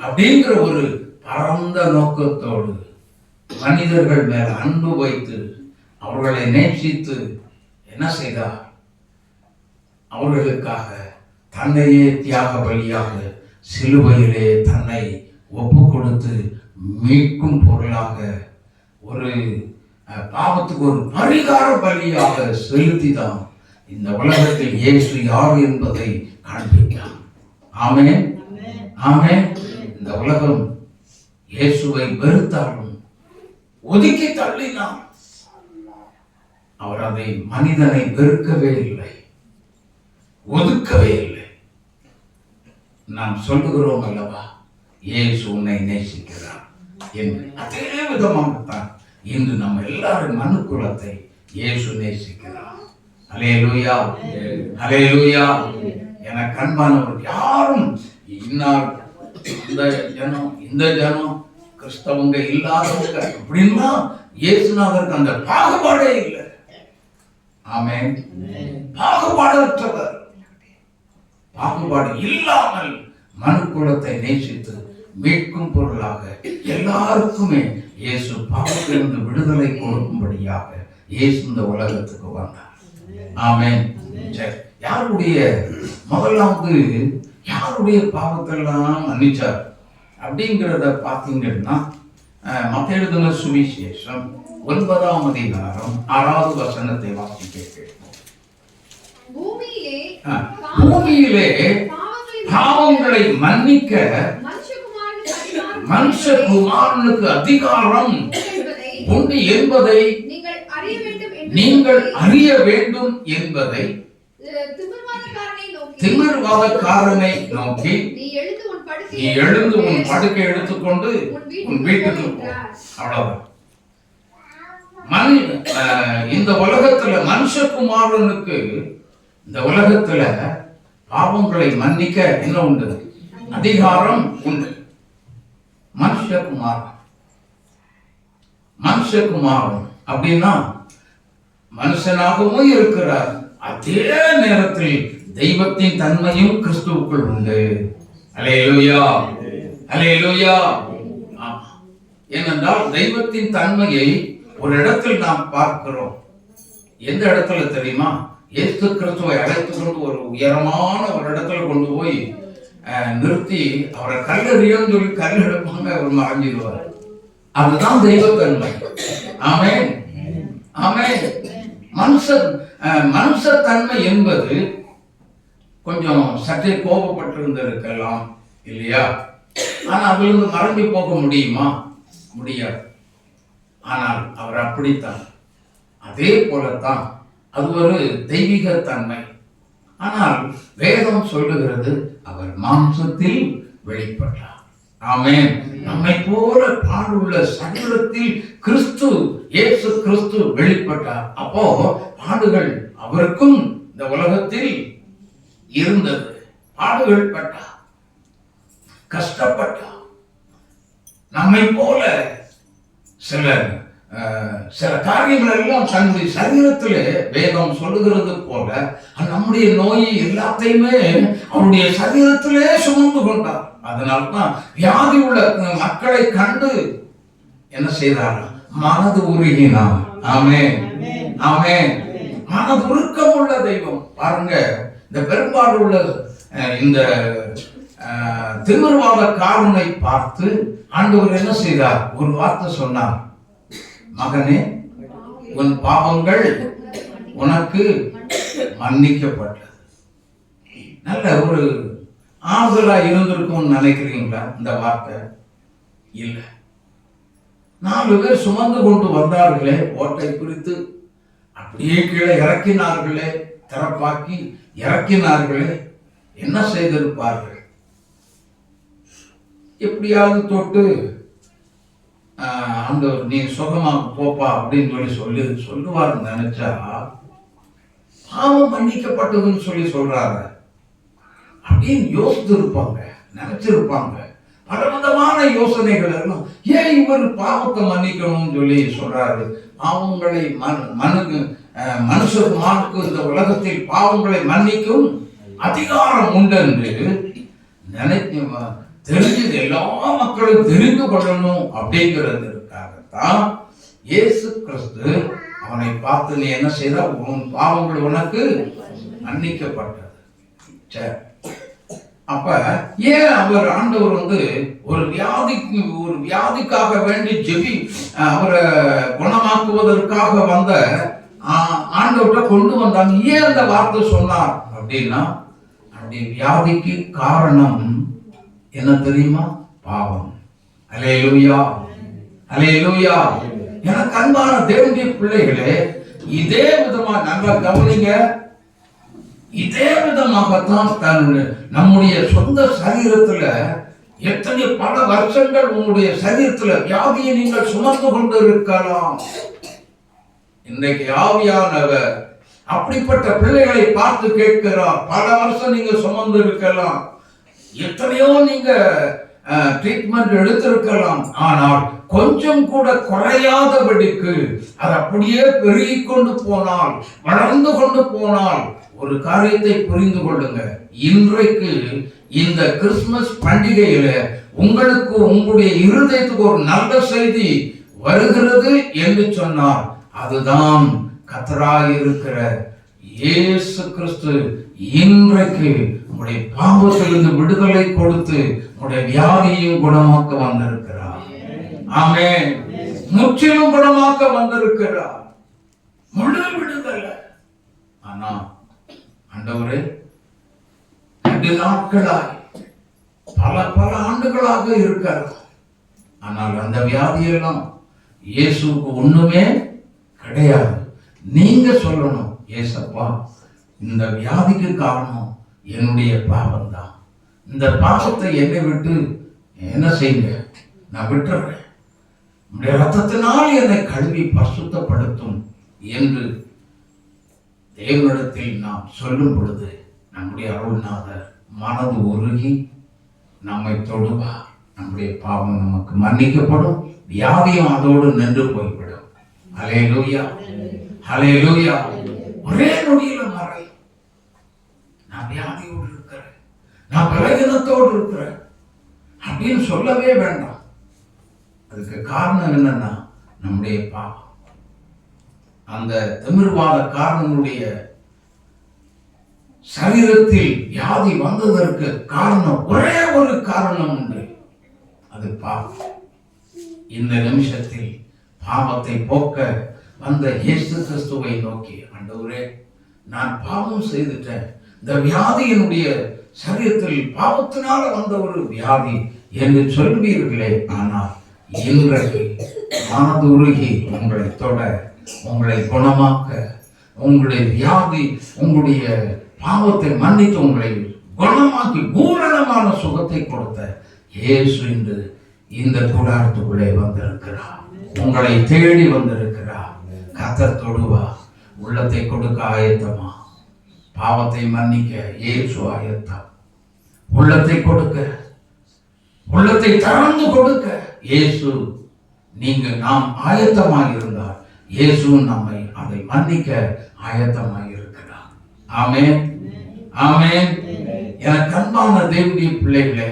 அப்படிங்கிற ஒரு பரந்த நோக்கத்தோடு மனிதர்கள் மேல அன்பு வைத்து அவர்களை நேசித்து என்ன செய்தார்? அவர்களுக்காக தன்னையே தியாக பலியாக சிலுவையிலே தன்னை ஒப்பு கொடுத்து மீட்கும் பொருளாக ஒரு பாவத்துக்கு ஒரு பரிகார பலியாக செலுத்திதான் இந்த உலகத்தில் இயேசு யார் என்பதை காண்பித்தார். ஆமென், ஆமென். இந்த உலகம் இயேசுவை வெறுத்தாலும் ஒதுக்கி தள்ளினார். அவர் அதை மனிதனை வெறுக்கவே இல்லை, ஒதுக்கவே இல்லை. நாம் சொல்லுகிறோம் அல்லவா, இயேசு உன்னை நேசிக்கிறார் என்று. அதே விதமாகத்தான் இன்று நம்ம எல்லாரும் மனுக்குலத்தை இயேசு நேசிக்கிறார். அல்லேலூயா, அல்லேலூயா. என கண்பானவர் யாரும் இன்னார் இந்த ஜனம் கிறிஸ்தவங்க இல்லாதவங்க அப்படின்னா இயேசுநாதருக்கு அந்த பாகுபாடே இல்லை. ஆமென். பாகுபாடற்றவர், பாகுபாடு இல்லாமல் மனுக்குலத்தை நேசித்து மீட்கும் பொருளாக எல்லாருக்குமே இயேசு பாவத்திலிருந்து விடுதலை கொடுக்கும்படியாக இயேசு இந்த உலகத்துக்கு வந்தார். ஆமென். யாருடைய முதலாவது யாருடைய பாவத்தெல்லாம் மன்னிச்சார் அப்படிங்கிறத பார்த்தீங்கன்னா, மத்தேயு எழுதின சுவிசேஷம் 9ஆம் அதிகாரம் 6வது வசனத்தை வாசிக்க கேட்போம். பூமியிலே பாவங்களை மன்னிக்க மனுஷகுமாரனுக்கு அதிகாரம் உண்டு என்பதை நீங்கள் அறிய நீங்கள் அறிய வேண்டும் வேண்டும் என்பதை திமிர்வாதக்காரனை திமிர்வாதக்காரனை நோக்கி நீ எழுந்து உன் படுக்கை எடுத்துக்கொண்டு உன் வீட்டுக்கு போ. அவ்வளவுதான். இந்த உலகத்துல மனுஷகுமாரனுக்கு இந்த உலகத்துல பாவங்களை மன்னிக்க என்ன உண்டு? அதிகாரம் உண்டு. மனுஷகுமாரன் அப்படின்னா மனுஷனாகவும் இருக்கிறார், அதே நேரத்தில் தெய்வத்தின் தன்மையும் கிறிஸ்துவுக்குள் உண்டு. அல்லேலூயா, அல்லேலூயா. ஏனென்றால் தெய்வத்தின் தன்மையை ஒரு இடத்தில் நாம் பார்க்கிறோம். எந்த இடத்துல தெரியுமா? இயேசு கிறிஸ்துவை அழைத்து கொண்டு ஒரு உயரமான ஒரு இடத்துல கொண்டு போய் நிறுத்தி அவரை கல்லறியோன்னு சொல்லி கல் எடுப்பாங்க, அவர் மறைஞ்சிடுவார். அதுதான் தெய்வத்தன்மை. ஆமென், ஆமென். மனுஷ தன்மை என்பது கொஞ்சம் சற்றே கோபப்பட்டிருந்திருக்கலாம் இல்லையா? ஆனா அதிலிருந்து மறைஞ்சு போக முடியுமா? முடியாது. ஆனால் அவர் அப்படித்தான். அதே போலத்தான் அது ஒரு தெய்வீக தன்மை. ஆனால் வேதம் சொல்லுகிறது அவர் மாம்சத்தில் வெளிப்பட்டார். ஆமென். நம்மை போல பாடுள்ள சரீரத்தில் கிறிஸ்து, இயேசு கிறிஸ்து வெளிப்பட்டார். அப்போ பாடுகள் அவருக்கும் இந்த உலகத்தில் இருந்தது. பாடுகள் பட்டார், கஷ்டப்பட்டார். நம்மை போல சில காரியங்கள் எல்லாம் தன்னுடைய சரீரத்திலே வேதம் சொல்லுகிறது போல நம்முடைய நோய் எல்லாத்தையுமே அவருடைய சரீரத்திலே சுமந்து கொண்டார். அதனால்தான் வியாதி உள்ள மக்களை கண்டு என்ன செய்தார்? மனது உருகினார். ஆமென், ஆமென். மனது உருக்கம் உள்ள தெய்வம். பாருங்க, இந்த பெரும்பாடு உள்ள இந்த திமிர்வாதக்காரனை பார்த்து ஆண்டவர் என்ன செய்தார்? ஒரு வார்த்தை சொன்னார், மகனே, உன் பாவங்கள் உனக்கு மன்னிக்கப்பட்டது. நல்ல ஒரு ஆறுதலா இருந்திருக்கும் நினைக்கிறீங்களா இந்த வார்த்தை? இல்லை. 4 பேர் சுமந்து கொண்டு வந்தார்களே, ஓட்டை குறித்து அப்படியே கீழே இறக்கினார்களே, திறப்பாக்கி இறக்கினார்களே, என்ன செய்திருப்பார்கள்? எப்படியாவது தொட்டு ஆண்டவர் நீ சுகமாக போப்பா அப்படின்னு சொல்லுவாரு நினைச்சா, பாவம் மன்னிக்கப்பட்டதுன்னு சொல்றாரு அப்படின்னு யோசித்து இருப்பாங்க, நினைச்சிருப்பாங்க. பலவிதமான யோசனைகள் எல்லாம், ஏன் இவர் பாவத்தை மன்னிக்கணும்னு சொல்றாரு? பாவங்களை மனுஷருக்கு இந்த உலகத்தில் பாவங்களை மன்னிக்கும் அதிகாரம் உண்டு என்று தெரிஞ்சது எல்லா மக்களும் தெரிந்து கொள்ளணும் அப்படிங்கிறதுக்காகத்தான் இயேசு கிறிஸ்து அவனை பார்த்து, நீ என்ன செய்த? உன் பாவங்கள் உனக்கு மன்னிக்கப்பட்டது. சரி, அப்ப ஏன் அவர் ஆண்டவர் ஒரு வியாதிக்காக வேண்டி ஜெபி அவரை குணமாக்குவதற்காக வந்த ஆண்டவர்கிட்ட கொண்டு வந்தாங்க? ஏன் அந்த வார்த்தை சொன்னார் அப்படின்னா, அப்படி வியாதிக்கு காரணம் என்ன தெரியுமா? பாவம். அல்லேலூயா, அல்லேலூயா. எனக்கு அன்பான தேவனுடைய பிள்ளைகளே, இதே விதமா நல்லா கவனிங்க. இதே விதமாகத்தான் நம்முடைய சொந்த சரீரத்துல எத்தனை பல வருஷங்கள் உங்களுடைய சரீரத்துல வியாதியை நீங்கள் சுமந்து கொண்டு இருக்கலாம். இன்றைக்கு ஆவியானவர் அப்படிப்பட்ட பிள்ளைகளை பார்த்து கேட்கிறார். பல வருஷம் நீங்க சுமந்து இருக்கலாம், எத்தனையோ நீங்க ட்ரீட்மெண்ட் எடுத்திருக்கலாம், ஆனால் கொஞ்சம் கூட குறையாதபடிக்கு அது அப்படியே பெருகி கொண்டு போனால், வளர்ந்து கொண்டு போனால், ஒரு காரியத்தை புரிந்து கொள்ளுங்க. இன்றைக்கு இந்த கிறிஸ்துமஸ் பண்டிகையில உங்களுக்கு உங்களுடைய இருதயத்துக்கு ஒரு நல்ல செய்தி வருகிறது என்று சொன்னார். அதுதான் கர்த்தராய் இருக்கிற இயேசு கிறிஸ்து இன்றைக்கு உங்களுடைய பாவத்திலிருந்து விடுதலை கொடுத்து உங்களுடைய வியாதியையும் குணமாக்க வந்திருக்கிறார். ஆமென். முற்றிலும் குணமாக்க வந்திருக்கிறார். முழு விடுதலை. ஆனா ஆண்டவரே, 2 நாட்களாய் பல ஆண்டுகளாக இருக்கிறார். ஆனால் அந்த வியாதியெல்லாம் இயேசுவுக்கு ஒண்ணுமே கிடையாது. நீங்க சொல்லணும், ஏசப்பா இந்த வியாதிக்கு காரணம் என்னுடைய பாவம் தான். இந்த பாவத்தை என்னை விட்டு என்ன செய்யுங்க, நான் விட்டுறேன். உடைய ரத்தத்தினால் என்னை கழுவி பரிசுத்தப்படுத்தும் என்று தேவனிடத்தில் நாம் சொல்லும் பொழுது நம்முடைய அருள்நாதர் மனது உருகி நம்மை தொடுவார். நம்முடைய பாவம் நமக்கு மன்னிக்கப்படும், வியாதியும் அதோடு நின்று போய்விடும். ஹல்லேலூயா, ஹல்லேலூயா. ஒரே நொடியில மறை. நான் வியாதியோடு இருக்கிறேன், நான் பலவீனத்தோடு இருக்கிறேன் அப்படின்னு சொல்லவே வேண்டாம். அதுக்கு காரணம் என்னன்னா நம்முடைய பாவம். அந்த திமிர்வாத காரணனுடைய சரீரத்தில் வியாதி வந்ததற்கு காரணம் ஒரே ஒரு காரணம் உண்டு, அது பாவம். இந்த நிமிஷத்தில் பாவத்தை போக்க வந்த இயேசு கிறிஸ்துவை நோக்கி, ஆண்டவரே நான் பாவம் செய்துட்டேன், இந்த வியாதி என்னுடைய சரீரத்தில் பாவத்தினால வந்த ஒரு வியாதி என்று சொல்வீர்களே, ஆனால் இன்றைக்கு மனதுருகி உங்களை தொட, உங்களை குணமாக்க, உங்களுடைய வியாதி உங்களுடைய பாவத்தை மன்னித்து உங்களை குணமாக்கி பூரணமான சுகத்தை கொடுத்த இயேசு இன்று இந்த கூடாரத்துக்குள்ளே வந்திருக்கிறார். உங்களை தேடி வந்திருக்கிறார். கர்த்தர் தொடுவா. உள்ளத்தை கொடுக்க ஆயத்தமா? பாவத்தை மன்னிக்க இயேசு ஆயத்தம். உள்ளத்தை கொடுக்க, உள்ளத்தை திறந்து கொடுக்க இயேசு, நாம் ஆயத்தமாக இருந்தால் இயேசு நம்மை அதை மன்னிக்க ஆயத்தமாக இருக்கிறார். ஆமென், ஆமென். எனக்கு அன்பான தேவனுடைய பிள்ளைகளே,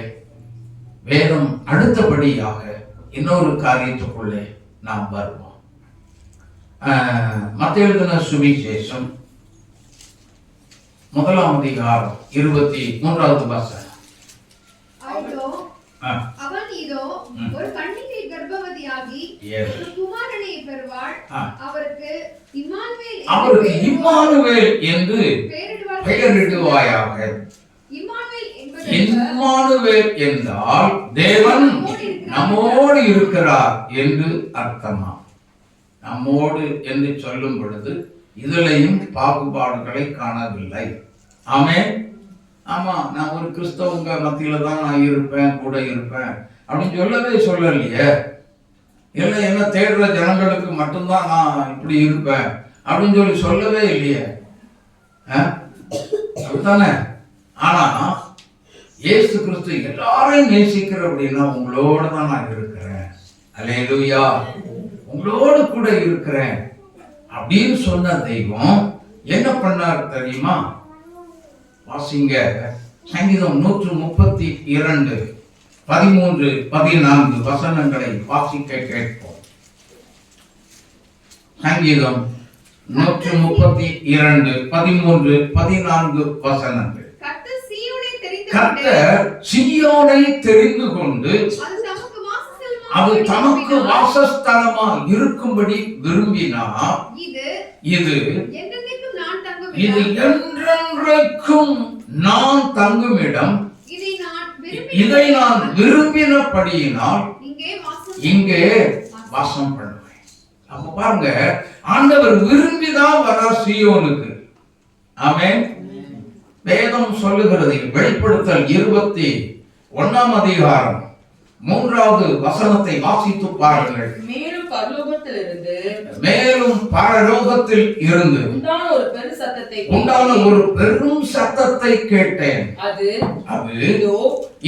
வேதம் அடுத்தபடியாக இன்னொரு காரியத்துக்குள்ளே நாம் வருவோம். மத்தேயு எழுதின சுவிசேஷம் 1ஆம் அதிகாரம் 23வது வசனம். அவன் இதோ ஒரு கன்னிகை கர்ப்பவதியாகி ஒரு குமாரனை பெறுவாள், அவருக்கு இம்மானுவேல் என்று பெயரிடுவாயாக. இம்மானுவேல் என்றால் தேவன் நம்மோடு இருக்கிறார் என்று அர்த்தமா. நம்மோடு என்று சொல்லும் பொழுது இதிலையும் பாகுபாடுகளை காணவில்லை. ஆமென். ஆமா, நான் ஒரு கிறிஸ்தவங்க மத்தியில தான் நான் இருப்பேன், கூட இருப்பேன் அப்படின்னு சொல்லலையே. இல்லை, என்ன தேடுற ஜனங்களுக்கு மட்டும்தான் நான் இப்படி இருப்பேன் அப்படின்னு சொல்லவே இல்லையே. அப்படித்தானே? ஆனா இயேசு கிறிஸ்து எல்லாரையும் நேசிக்கிற அப்படின்னா உங்களோட தான் நான் இருக்கிறேன், அல்லேலூயா, உங்களோடு கூட இருக்கிறேன் அப்படின்னு சொன்ன தெய்வம் என்ன பண்ணார் தெரியுமா? வாசிங்க, சங்கீதம் 132 13 14 வசனங்களை வாசிக்க கேட்போம். சங்கீதம் 132 13 14 வசனங்கள். கர்த்தர் சீயோனை தெரிந்து கொண்டு அது தமக்கு வாசஸ்தலமா இருக்கும்படி விரும்பினார். இது என்றென்றைக்கும் நான் தங்கும் இடம், இதை நான் விரும்பினபடியினால் இங்கே வாசம் பண்ணுவேன். அப்ப பாருங்க, ஆண்டவர் விரும்பிதான் வரார் சீயோனுக்கு. ஆமென். வேதம் சொல்லுகிறது, வெளிப்படுத்தல் 21ஆம் அதிகாரம் 3வது வசனத்தை வாசித்து பாருங்கள். மேலும் பரலோகத்தில் இருந்து உண்டான ஒரு பெரும் சத்தத்தை கேட்டேன். அது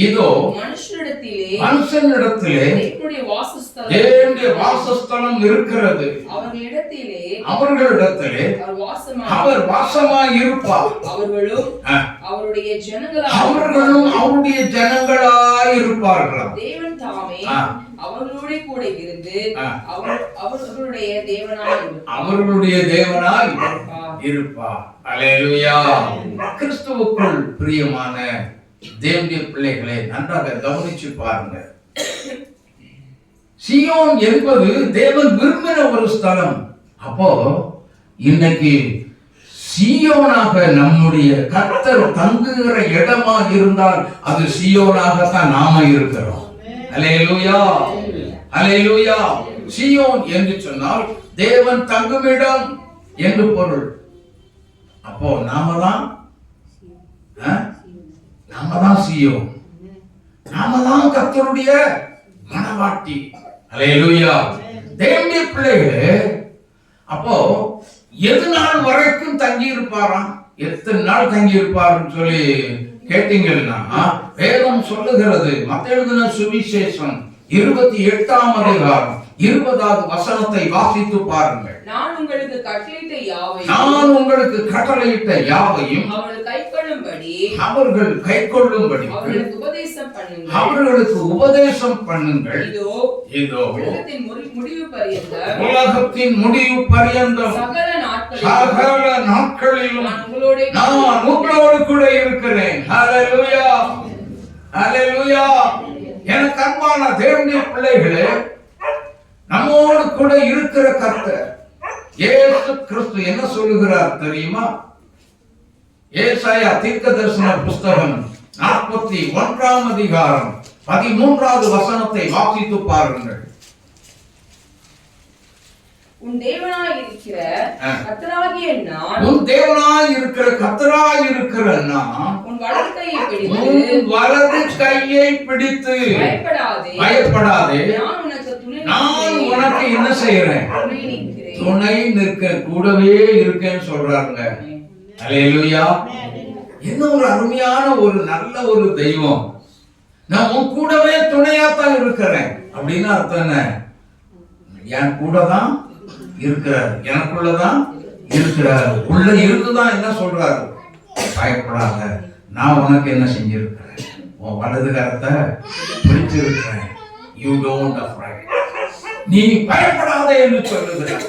இதோ மனுஷனிடத்திலே தேவனுடைய வாசஸ்தலம் இருக்கிறது, அவர்களிடத்திலே அவர் வாசமாய் இருப்பார், அவர்களும் அவருடைய ஜனங்களாய் இருப்பார்களாம். தேவன் தாமே அவர்களோட கூட இருந்து அவர்களுடைய தேவனாய் இருப்பார். அல்லேலூயா. கிறிஸ்துவுக்குள் பிரியமான தேவனுடைய பிள்ளைகளை நன்றாக கவனிச்சு பாருங்க. சீயோன் என்பது தேவன் விரும்பின ஒரு ஸ்தலம். அப்போ இன்னைக்கு சீயோனாக நம்முடைய கர்த்தர் தங்குகிற இடமா இருந்தால் அது சீயோனாகத்தான் நாம இருக்கிறோம். அல்லேலூயா. அல்லேலூயா. சீயோன் என்று சொன்னால் தேவன் தங்குமிடம் என்று பொருள். அப்போ நாம தான் சீயோன், நாம தான் கர்த்தருடைய மனவாட்டி. அல்லேலூயா. தேவனுடைய பிள்ளைகளே, அப்போ எது நாள் வரைக்கும் தங்கி இருப்பாராம்? எத்தனை நாள் தங்கி இருப்பாருன்னு சொல்லி கேட்டீங்கன்னா, வேதம் சொல்லுகிறது. மத்தேயு எழுதின சுவிசேஷம் 28ஆம் அதிகாரம் 20வது வசனத்தை வாசித்து பாருங்கள். நான் உங்களுக்கு கட்டளையிட்ட யாவையும் அவர்கள் கைக்கொள்ளும்படி அவர்களுக்கு உபதேசம் பண்ணுங்கள். இதோ உலகத்தின் முடிவு பரியந்தம் சகல நாட்களிலும் நான் உங்களோடு கூட இருக்கிறேன். ஹல்லேலூயா, ஹல்லேலூயா. எனக்கு அன்பான தேவனுடைய பிள்ளைகளே, நம்மோடு கூட இருக்கிற கர்த்தர் இயேசு கிறிஸ்து என்ன சொல்லுகிறார் தெரியுமா? ஏசாயா தீர்க்கதரிசன புஸ்தகம் 41ஆம் அதிகாரம் 13வது வசனத்தை வாசித்து பாருங்கள். உன் தேவனாய் இருக்கிற கர்த்தராகிய நான் உன் வலது கையை பிடித்து பயப்படாதே, நான் உனக்கு என்ன செய்யறேன்? துணை நிற்க, கூடவே இருக்கேன்னு சொல்றாங்க. அல்லேலூயா. என்ன ஒரு அருமையான ஒரு நல்ல ஒரு தெய்வம். நான் உன் கூடவே துணையாத்தான் இருக்கிறேன் அப்படின்னு அர்த்தம் என்ன? என் கூட தான் இருக்கிறார், எனக்குள்ளதான் இருக்கிறார். உள்ள இருந்துதான் என்ன சொல்றாரு? பயப்படாத, நான் உனக்கு என்ன செஞ்சிருக்கிறேன்? உன் வலது கரத்தை பிடிச்சிருக்கிறேன். You don't afraid. நீ பயப்படாதே என்று சொல்லுகிறார்.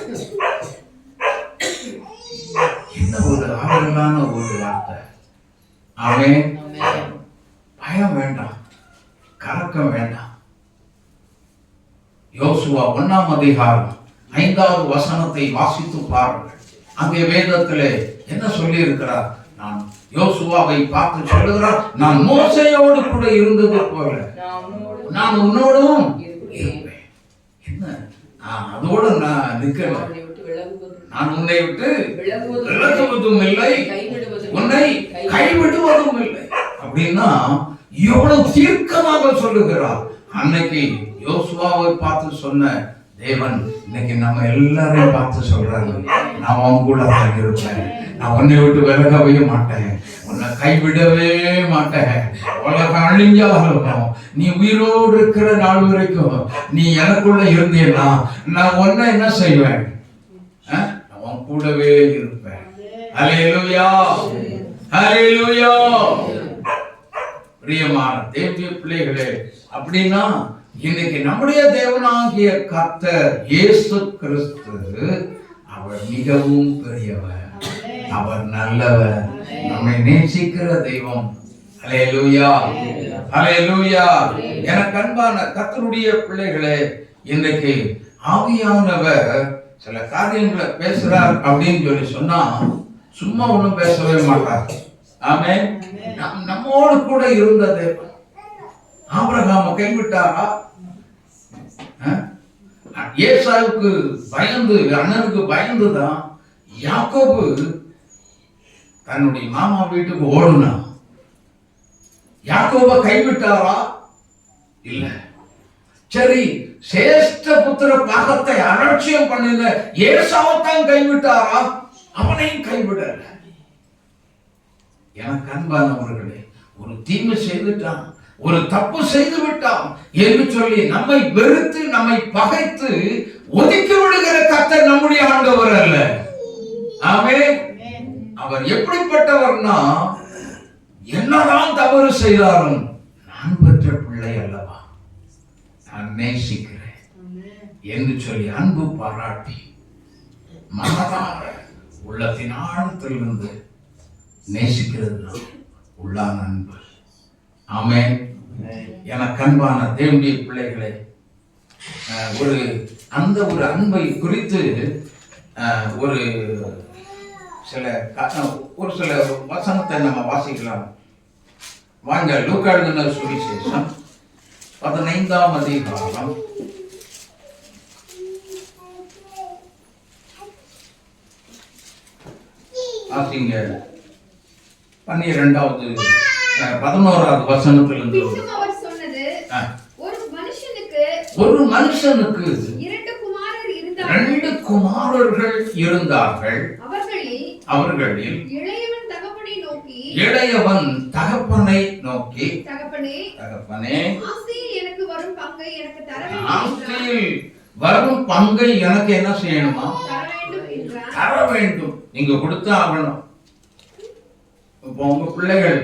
என்ன ஒரு ஆறுதலான ஒரு வார்த்தை. ஆமென். பயம் வேண்டாம், கலக்கம் வேண்டாம். யோசுவா 1ஆம் அதிகாரம் 5வது வசனத்தை வாசித்து பாருங்கள். அங்கே வேதத்திலே என்ன சொல்லி இருக்கிறார்? நான் யோசுவாவை பார்த்து சொல்லுகிறார், நான் மோசேயோடு கூட இருந்தது போல நான் உன்னோடும் இருப்பேன். என்ன அதோடு நான் நிற்கல. நான் உன்னை விட்டு விலகுவதும் இல்லை, உன்னை கைவிடுவதும் இல்லை அப்படின்னா எவ்வளவு தீர்க்கமாக சொல்லுகிறார். அன்னைக்கு யோசுவாவை பார்த்து சொன்ன தேவன் இன்னைக்கு நம்ம எல்லாரையும் பார்த்து சொல்றாரு, நான் உன் கூட இருப்பேன், நான் உன்னை விட்டு விலகவே மாட்டேன், உன்னை கைவிடவே மாட்டேன். உலகம் அழிஞ்சாலும் நீ உயிரோடு இருக்கிற நாள் வரைக்கும் நீ எனக்குள்ள இருந்தேன்னா நான் உன்னை என்ன செய்வேன்? உன் கூடவே இருப்பேன். அல்லேலூயா, அல்லேலூயா. பிரியமான தேவனுடைய பிள்ளைகளே, அப்படின்னா இன்னைக்கு நம்முடைய தேவனாகிய கர்த்தர் இயேசு கிறிஸ்து அவர் மிகவும் பெரியவர், அவர் நல்லவர், நம்மை நேசிக்கிற தெய்வம். அல்லேலூயா, அல்லேலூயா. எனக்கு அன்பான கர்த்தருடைய பிள்ளைகளே, இன்னைக்கு ஆவியானவர் சில காரியங்களை பேசுறார் அப்படின்னு சொல்லி சொன்னா சும்மா ஒண்ணும் பேசவே மாட்டார். ஆமென். நம்மோடு கூட இருந்த தேவன். ஆபிரகாமை கைவிட்டாரா? ஏசாவுக்கு பயந்து, அண்ணனுக்கு பயந்துதான் யாக்கோபு தன்னுடைய மாமா வீட்டுக்கு ஓடுனா. யாக்கோபை கைவிட்டாரா? இல்ல. சரி, சேஷ்ட புத்திர பாகத்தை அலட்சியம் பண்ணுங்க ஏசாவைத்தான் கைவிட்டாரா? அவனையும் கைவிடல. எனக்கு அன்பானவர்களே, ஒரு தீமை செய்துட்டான், ஒரு தப்பு செய்து விட்டான் என்று சொல்லி நம்மை வெறுத்து நம்மை பகைத்து ஒதுக்கி விடுகிற கர்த்தர் நம்முடைய ஆண்டவர் அல்ல. ஆமென். அவர் எப்படிப்பட்டவர்னா, என்னதான் தவறு செய்தாலும் நான் பெற்ற பிள்ளை அல்லவா, நான் நேசிக்கிறேன் என்று சொல்லி அன்பு பாராட்டி மனதார உள்ளத்தின் ஆழத்திலிருந்து நேசிக்கிறது உள்ளான அன்பு. ஆமென். எனக்கு அன்பான தேவனுடைய பிள்ளைகளை, அந்த ஒரு அன்பை குறித்து ஒரு சில வசனத்தை நம்ம வாசிக்கலாம். வாங்க, லூக்கா எழுதின சுவிசேஷம் 15ஆம் அதிகாரம் வாசிங்க 12வது 11வது வசனத்திலிருந்து. பின்னும் அவர் சொன்னது, ஒரு மனுஷனுக்கு 2 குமாரர் குமாரர்கள் இருந்தார்கள். அவர்களில் இளையவன் தகப்பனை நோக்கி, தகப்பனே, ஆஸ்தியில் வரும் பங்கை எனக்கு என்ன செய்யணுமா? தர வேண்டும். நீங்க கொடுத்தா ஆகணும். இப்போ உங்க பிள்ளைகள்,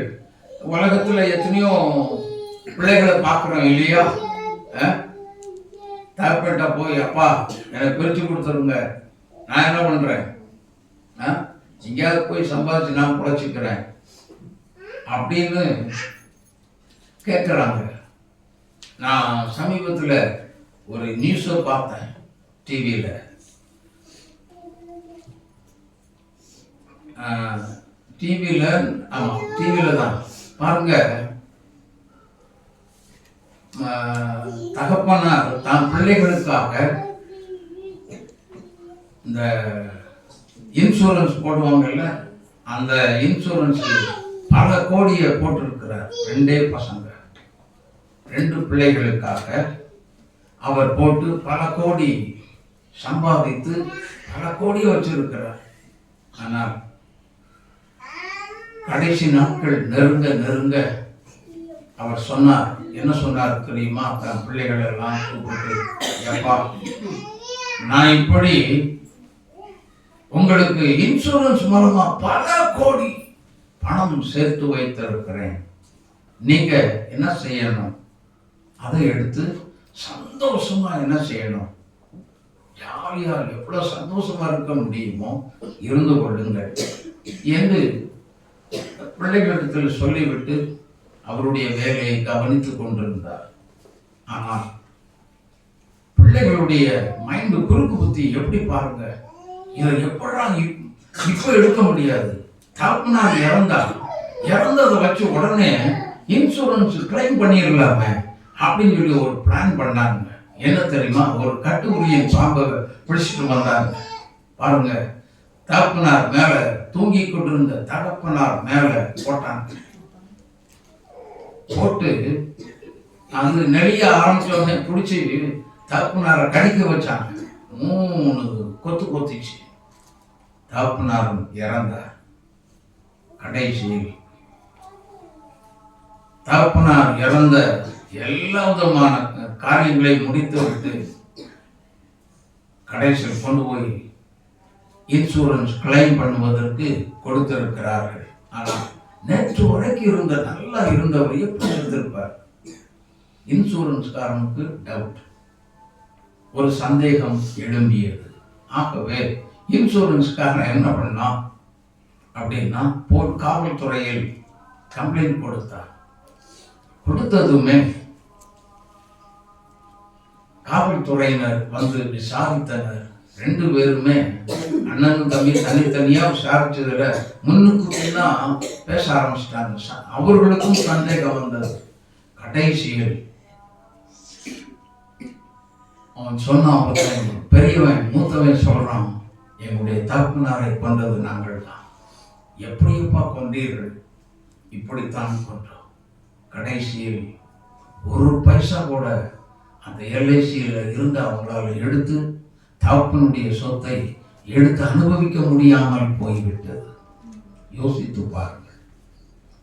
உலகத்துல எத்தனையோ பிள்ளைகளை பார்க்கிறோம் இல்லையா? தகப்பன்ட்ட போய், அப்பா எனக்கு பிரிச்சு கொடுத்துருங்க, நான் என்ன பண்றேன், எங்கேயாவது போய் சம்பாதிச்சு நான் பிழைச்சிக்கிறேன் அப்படின்னு கேட்குறாங்க. நான் சமீபத்தில் ஒரு நியூஸை பார்த்தேன் டிவியில். டிவியில் தான் பாருங்க, தகப்பனார் தான் பிள்ளைகளுக்காக இந்த இன்சூரன்ஸ் போடுவாங்கல்ல, அந்த இன்சூரன்ஸ் பல கோடியை போட்டிருக்கிறார். 2 பசங்க, 2 பிள்ளைகளுக்காக அவர் போட்டு பல கோடி சம்பாதித்து பல கோடியை வச்சிருக்கிறார். ஆனால் கடைசி நாட்கள் நெருங்க அவர் சொன்னார், என்ன சொன்னார் தெரியுமா? தன் பிள்ளைகள் எல்லாம் கூப்பிட்டு, எப்பா, நான் இப்படி உங்களுக்கு இன்சூரன்ஸ் மூலமா பல கோடி பணம் சேர்த்து வைத்திருக்கிறேன். நீங்க என்ன செய்யணும்? அதை எடுத்து சந்தோஷமா என்ன செய்யணும்? ஜாலியா எவ்வளவு சந்தோஷமா இருக்க முடியுமோ இருந்து கொள்ளுங்கள் என்று பிள்ளைகளிடத்தில் சொல்லிவிட்டு அவருடைய வேலையை கவனித்துக் கொண்டிருந்தார். ஆனால் பிள்ளைகளுடைய மைண்டு, குறுக்கு புத்தி எப்படி பாருங்க, இதை எப்படா இப்ப எடுக்க முடியாது. தகப்பனார் இறந்ததை வச்சு உடனே இன்சூரன்ஸ் கிளைம் பண்ணிடலாமே அப்படின்னு சொல்லி ஒரு பிளான் பண்ணாங்க. என்ன தெரியுமா? ஒரு கட்டுக்குரியின் பாம்பை பிடிச்சிட்டு வந்தாங்க. பாருங்க, தகப்பனார் மேல, தூங்கி கொண்டிருந்த தகப்பனார் மேல போட்டாங்க. போட்டு அது நெளிய ஆரம்பிச்சோடனே பிடிச்சி தகப்பனாரை கடிக்க வச்சாங்க. 3 கொத்து கொத்திச்சு. தகப்பனாரும் இறந்தார். கடைசியில் தகப்பனார் இறந்த எல்லா விதமான காரியங்களை முடித்து விட்டு கடைசியில் கொண்டு போய் இன்சூரன்ஸ் கிளைம் பண்ணுவதற்கு கொடுத்திருக்கிறார்கள். ஆனால் நேற்று வரைக்கும் நல்லா இருந்தவர் எப்படி இருந்திருப்பார்? இன்சூரன்ஸ்காரனுக்கு டவுட், ஒரு சந்தேகம் எழும்பியது. ஆகவே இன்சூரன்ஸ்காரன் என்ன பண்ணா அப்படின்னா, காவல்துறையில் கம்ப்ளைண்ட் கொடுத்தார். கொடுத்ததுமே காவல்துறையினர் வந்து விசாரித்தனர். 2 பேருமே அண்ணனும் தம்பி தனித்தனியா விசாரிச்சதுல முன்னுக்கு பின்னா பேச ஆரம்பிச்சிட்டாங்க. அவர்களுக்கும் சந்தேகம் வந்தது. கடைசியில் அவன் சொன்னான், பெரியவன் மூத்தவன் சொல்றான், என்னுடைய தகப்பனாரை கொண்டது நாங்கள் தான். எப்படியப்பா கொண்டீர்கள்? இப்படித்தான் கொண்டோம். கடைசியில் 1 பைசா கூட அந்த எல்ஐசியில் இருந்து அவங்களால எடுத்து தகப்பனுடைய சொத்தை எடுத்து அனுபவிக்க முடியாமல் போய்விட்டது. யோசித்து பாருங்கள்.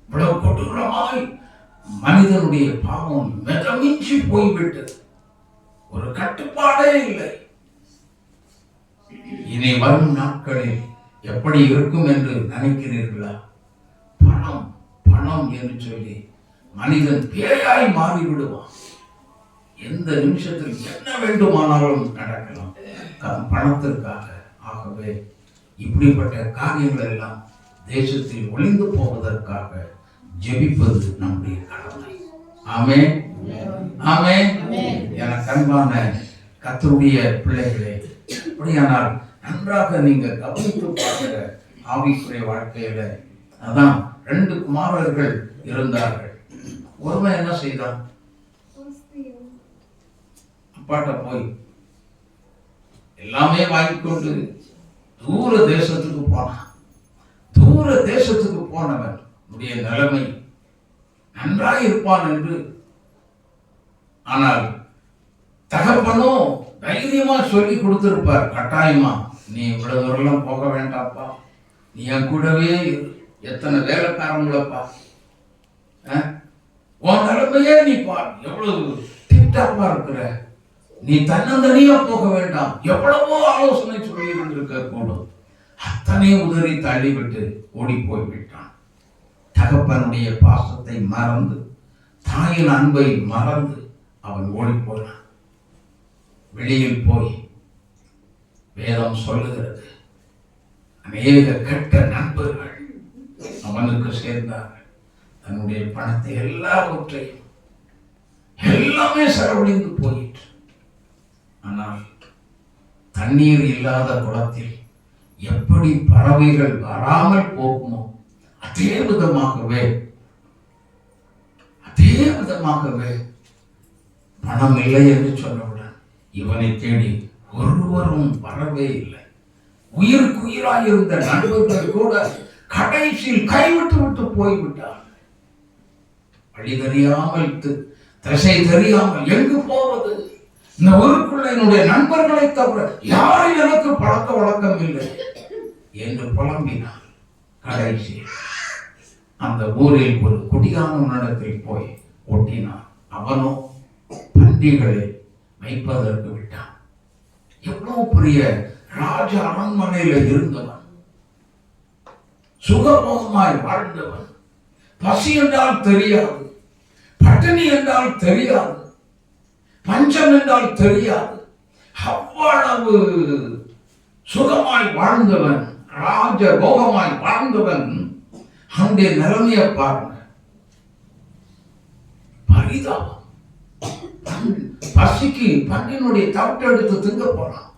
இவ்வளவு கொடூரமாய் மனிதனுடைய பாவம் மிதமின்றி போய்விட்டது. ஒரு கட்டுப்பாடே இல்லை. இனி வரும் நாட்களில் எப்படி இருக்கும் என்று நினைக்கிறீர்களா? பணம் பணம் என்று சொல்லி மனிதன் பேயாய் மாறிவிடுவான். எந்த நிமிஷத்தில் என்ன வேண்டுமானாலும் நடக்கலாம் பணத்திற்காக. ஆகவே இப்படிப்பட்ட காரியங்கள் எல்லாம் தேசத்தில் ஒளிந்து போவதற்காக ஜெபிப்பது நம்முடைய கடமை. ஆமென், ஆமென். எனக்கு அன்பான கர்த்தருடைய பிள்ளைகளே, அப்படியானால் நன்றாக நீங்க கவனித்து பாருங்க. ஆவிக்குரிய வாழ்க்கையில அதான் 2 குமாரர்கள் இருந்தார்கள். ஒருவன் என்ன செய்தான்? அப்பாட்ட போய் எல்லாமே வாங்கிக்கொண்டு தூர தேசத்துக்கு போனான். தூர தேசத்துக்கு போனவன் உடைய நிலைமை நன்றாய் இருப்பான் என்று. ஆனால் தகப்பனோ தைரியமா சொல்லி கொடுத்திருப்பார், கட்டாயமா நீ இவ்வளவு தூரம் போக வேண்டாப்பா, நீ என் கூடவே இரு. எத்தனை வேலைக்காரங்களப்பா, உன் நிலைமையே நீ பார், எவ்வளவு டிப்டாப்பா இருக்கிற, நீ தன்னந்தனியா போக வேண்டாம். எவ்வளவோ ஆலோசனை சொல்லி இருந்திருக்க கூடும். அத்தனை உதறி தள்ளிவிட்டு ஓடி போய்விட்டான். தகப்பனுடைய பாசத்தை மறந்து, தாயின் அன்பை மறந்து அவன் ஓடி போனான். வெளியில் போய் வேதம் சொல்லுகிறது, அநேக கெட்ட நண்பர்கள் அவனுக்கு சேர்ந்தார்கள். தன்னுடைய பணத்தை எல்லாவற்றையும் எல்லாமே செலவழிந்து போயிற்று. ஆனால் தண்ணீர் இல்லாத குளத்தில் எப்படி பறவைகள் வராமல் போகுமோ அதே விதமாகவே பணம் இல்லை என்று சொன்னவுடன் இவனை தேடி ஒருவரும் வரவே இல்லை. உயிருக்குயிராயிருந்த நண்பர்கள் கூட கடைசியில் கைவிட்டு விட்டு போய்விட்டார். வழி தெரியாமல், திசை தெரியாமல் எங்கு போவது, இந்த ஊருக்குள்ள என்னுடைய நண்பர்களை தவிர யாரும் எனக்கு பழக்க வழக்கம் இல்லை என்று புலம்பினார். கடைசி அந்த ஊரில் ஒரு குடியானவனிடத்தில் போய் ஒட்டினான். அவனோ பன்றிகளை வைப்பதற்கு விட்டான். எவ்வளவு பெரிய ராஜ அரண்மனையில இருந்தவன், சுகபோகமாய் வாழ்ந்தவன். பசி என்றால் தெரியாது, பட்டினி என்றால் தெரியாது, பஞ்சம் என்றால் தெரியாது. அவ்வளவு சுகமாய் வாழ்ந்தவன், ராஜ போகமாய் வாழ்ந்தவன். அவனுடைய நிலைமையை பாருங்க, பரிதாபம். பசிக்கு பன்றியினுடைய தவிட்டு எடுத்து திங்க போறான்.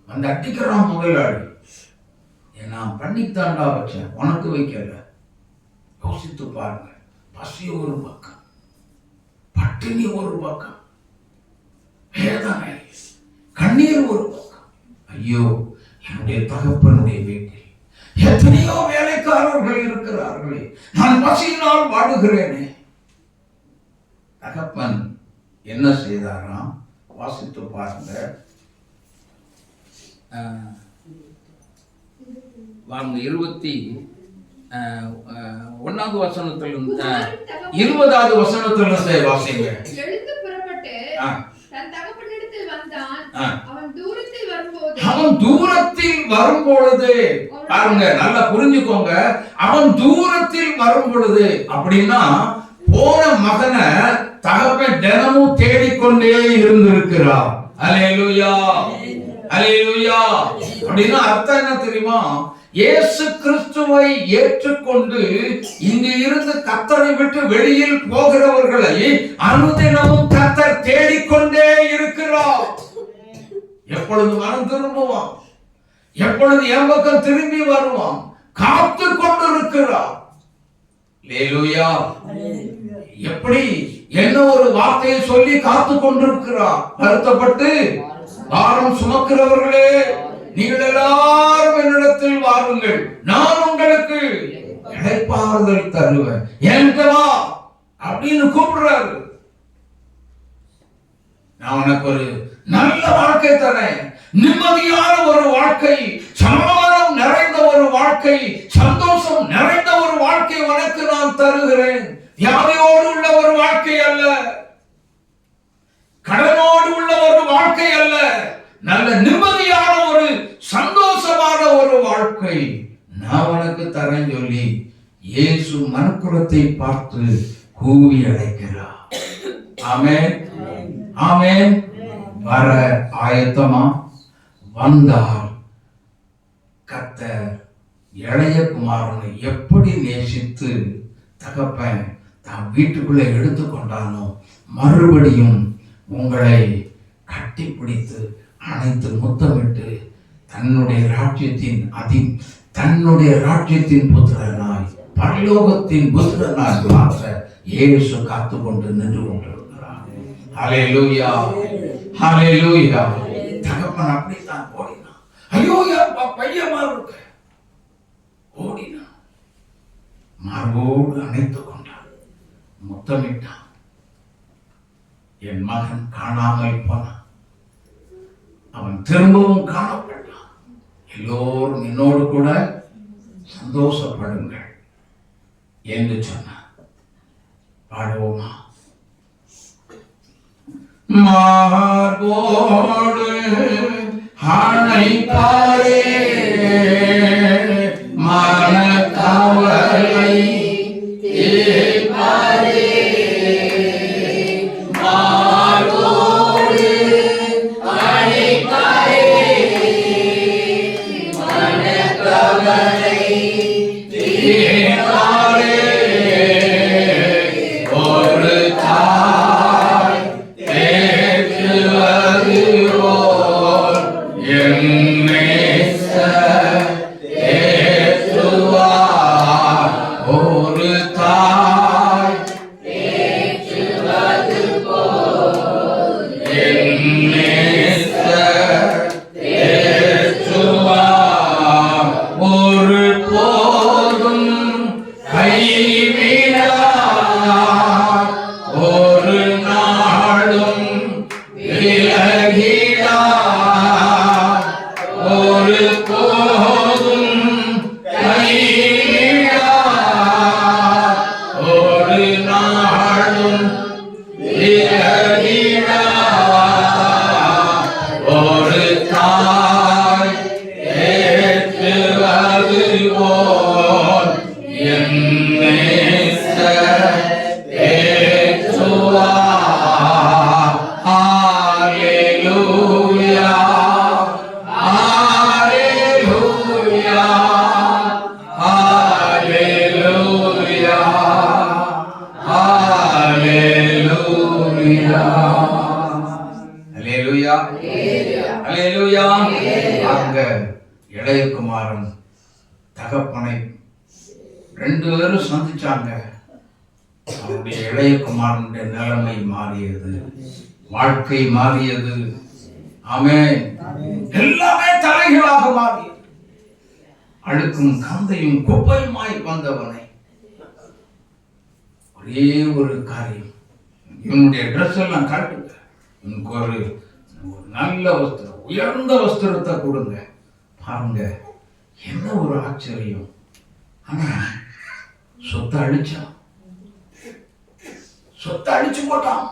அந்த அடிக்கிறான் முதலாளி, நான் பண்ணித்தாண்டா வச்சேன், உனக்கு வைக்கல. யோசித்து பாருங்க, பசி ஒரு பக்கம், பட்டினி ஒரு பக்கம், வேதனை, கண்ணீர் ஒரு பக்கம். ஐயோ, என்னுடைய தகப்பனுடைய வீட்டில் எத்தனையோ வேலைக்காரர்கள் இருக்கிறார்களே, நான் பசியினால் வாடுகிறேனே. தகப்பன் என்ன செய்தாராம்? வாசித்து பாருங்க. 21வது வசனத்திலிருந்து 20வது வசனத்திலிருந்து வாசிங்க. எழுந்து புறப்பட்டு தன் தகப்பனிடத்தில் வந்தான். அவன் தூரத்தில் வரும்பொழுது பாருங்க, நல்லா புரிஞ்சுக்கோங்க. அவன் தூரத்தில் வரும்பொழுது அப்படின்னா போன மகனை தகப்பன் தினமும் தேடிக்கொண்டே இருந்திருக்கிறார். அல்லேலூயா, அல்லேலூயா. அப்படின்னா அர்த்தம் என்ன தெரியுமா? இயேசு கிறிஸ்துவை ஏற்றுக்கொண்டு இங்கு இருந்து கர்த்தரை விட்டு வெளியில் போகிறவர்களை அனுதினமும் கர்த்தர் தேடிக்கொண்டே இருக்கிறார். எப்பொழுது மனம் திரும்புவான், எப்பொழுது என் பக்கம் திரும்பி வருவான், காத்து கொண்டிருக்கிறார். அல்லேலூயா. எப்படி என்ன ஒரு வார்த்தையை சொல்லி காத்து கொண்டிருக்கிறார். வருத்தப்பட்டு பாரம் சுமக்கிறவர்களே, நீங்கள் எல்லாரும் என்னிடத்தில் வாருங்கள், நான் உங்களுக்கு இளைப்பாறுதல் தருவேன், என்கிட்ட வா அப்படின்னு கூப்பிடுறாரு. நான் உனக்கு ஒரு நல்ல வாழ்க்கை தரேன், நிம்மதியான ஒரு வாழ்க்கை, சமாதானம் நிறைந்த ஒரு வாழ்க்கை, சந்தோஷம் நிறைந்த ஒரு வாழ்க்கை உனக்கு நான் தருகிறேன். வியாதியோடு உள்ள ஒரு வாழ்க்கை அல்ல, கடனோடு உள்ள ஒரு வாழ்க்கை அல்ல, நல்ல நிம்மதியான ஒரு சந்தோஷமான ஒரு வாழ்க்கை நான் உனக்கு தரேன் சொல்லி இயேசு மனுக்குலத்தை பார்த்து கூவி அழைக்கிறார். ஆமென், ஆமென். வர ஆயத்தமா? வந்தால் கர்த்தர் இளைய குமாரனை எப்படி நேசித்து தகப்பன் தான் வீட்டுக்குள்ளே எடுத்துக்கொண்டானோ மறுபடியும் உங்களை கட்டிப்பிடித்து அனைத்து முத்தமிட்டு தன்னுடைய ராஜ்யத்தின் புத்திரனாய் பரலோகத்தின் புத்திரனாய் மாற்ற இயேசு காத்து கொண்டு நின்று கொண்டிருக்கிறார். ஹல்லேலூயா, ஹல்லேலூயா. தகப்பன் அப்படித்தான் ஓடினான். ஐயோ, பையமா இருக்க ஓடினான். மார்போடு அணைத்துக் கொண்டான், முத்தமிட்டான். என் மகன் காணாமல் போனான், அவன் திரும்பவும் காணப்பட்டான். எல்லோரும் என்னோடு கூட சந்தோஷப்படுங்கள் என்று சொன்னான். பாடுவோமா? மார்போடு அணைப்பாரே மனக்கவலை தீர்ப்பாரே. மார்போடு அணைப்பாரே மனக்கவலை தீர்ப்பாரே. ஒரு தாய் தேற்றுவது போல் என் நேசர் தேற்றுவார். ஒரு தாய் தேற்றுவது போல் என் நேசர் தேற்றுவார். ஒரு போதும் கைவிடார், ஒரு நாளும் விலகிடார். ஒரு போதும் கைவிடார், ஒரு நாளும் விலகிடார். ஒரு தாய் தேற்றுவது போல் என் நேசர் தேற்றுவார். ஹல்லேலூயா, ஹல்லேலூயா, ஹல்லேலூயா, ஹல்லேலூயா. ஹல்லேலூயா, ஹல்லேலூயா. அங்க இளையகுமாரன் தகப்பனை ரெண்டு பேரும் சந்திச்சாங்க. அவருடைய இளையகுமாரனுடைய நிலைமை மாறியது, வாழ்க்கை மாறியது. ஆமென். எல்லாமே தலைகளாக மாறியது. அழுக்கும் கந்தையும் குப்பையுமாய் வந்தவனை ஒரே ஒரு காரியம், இவனுடைய ட்ரெஸ் எல்லாம் காட்டுங்க, இவனுக்கு ஒரு நல்ல வஸ்திரம், உயர்ந்த வஸ்திரத்தை கொடுங்க. பாருங்க, என்ன ஒரு ஆச்சரியம். ஆனா சொத்தை அழிச்சான், சொத்தை அழிச்சு போட்டான்.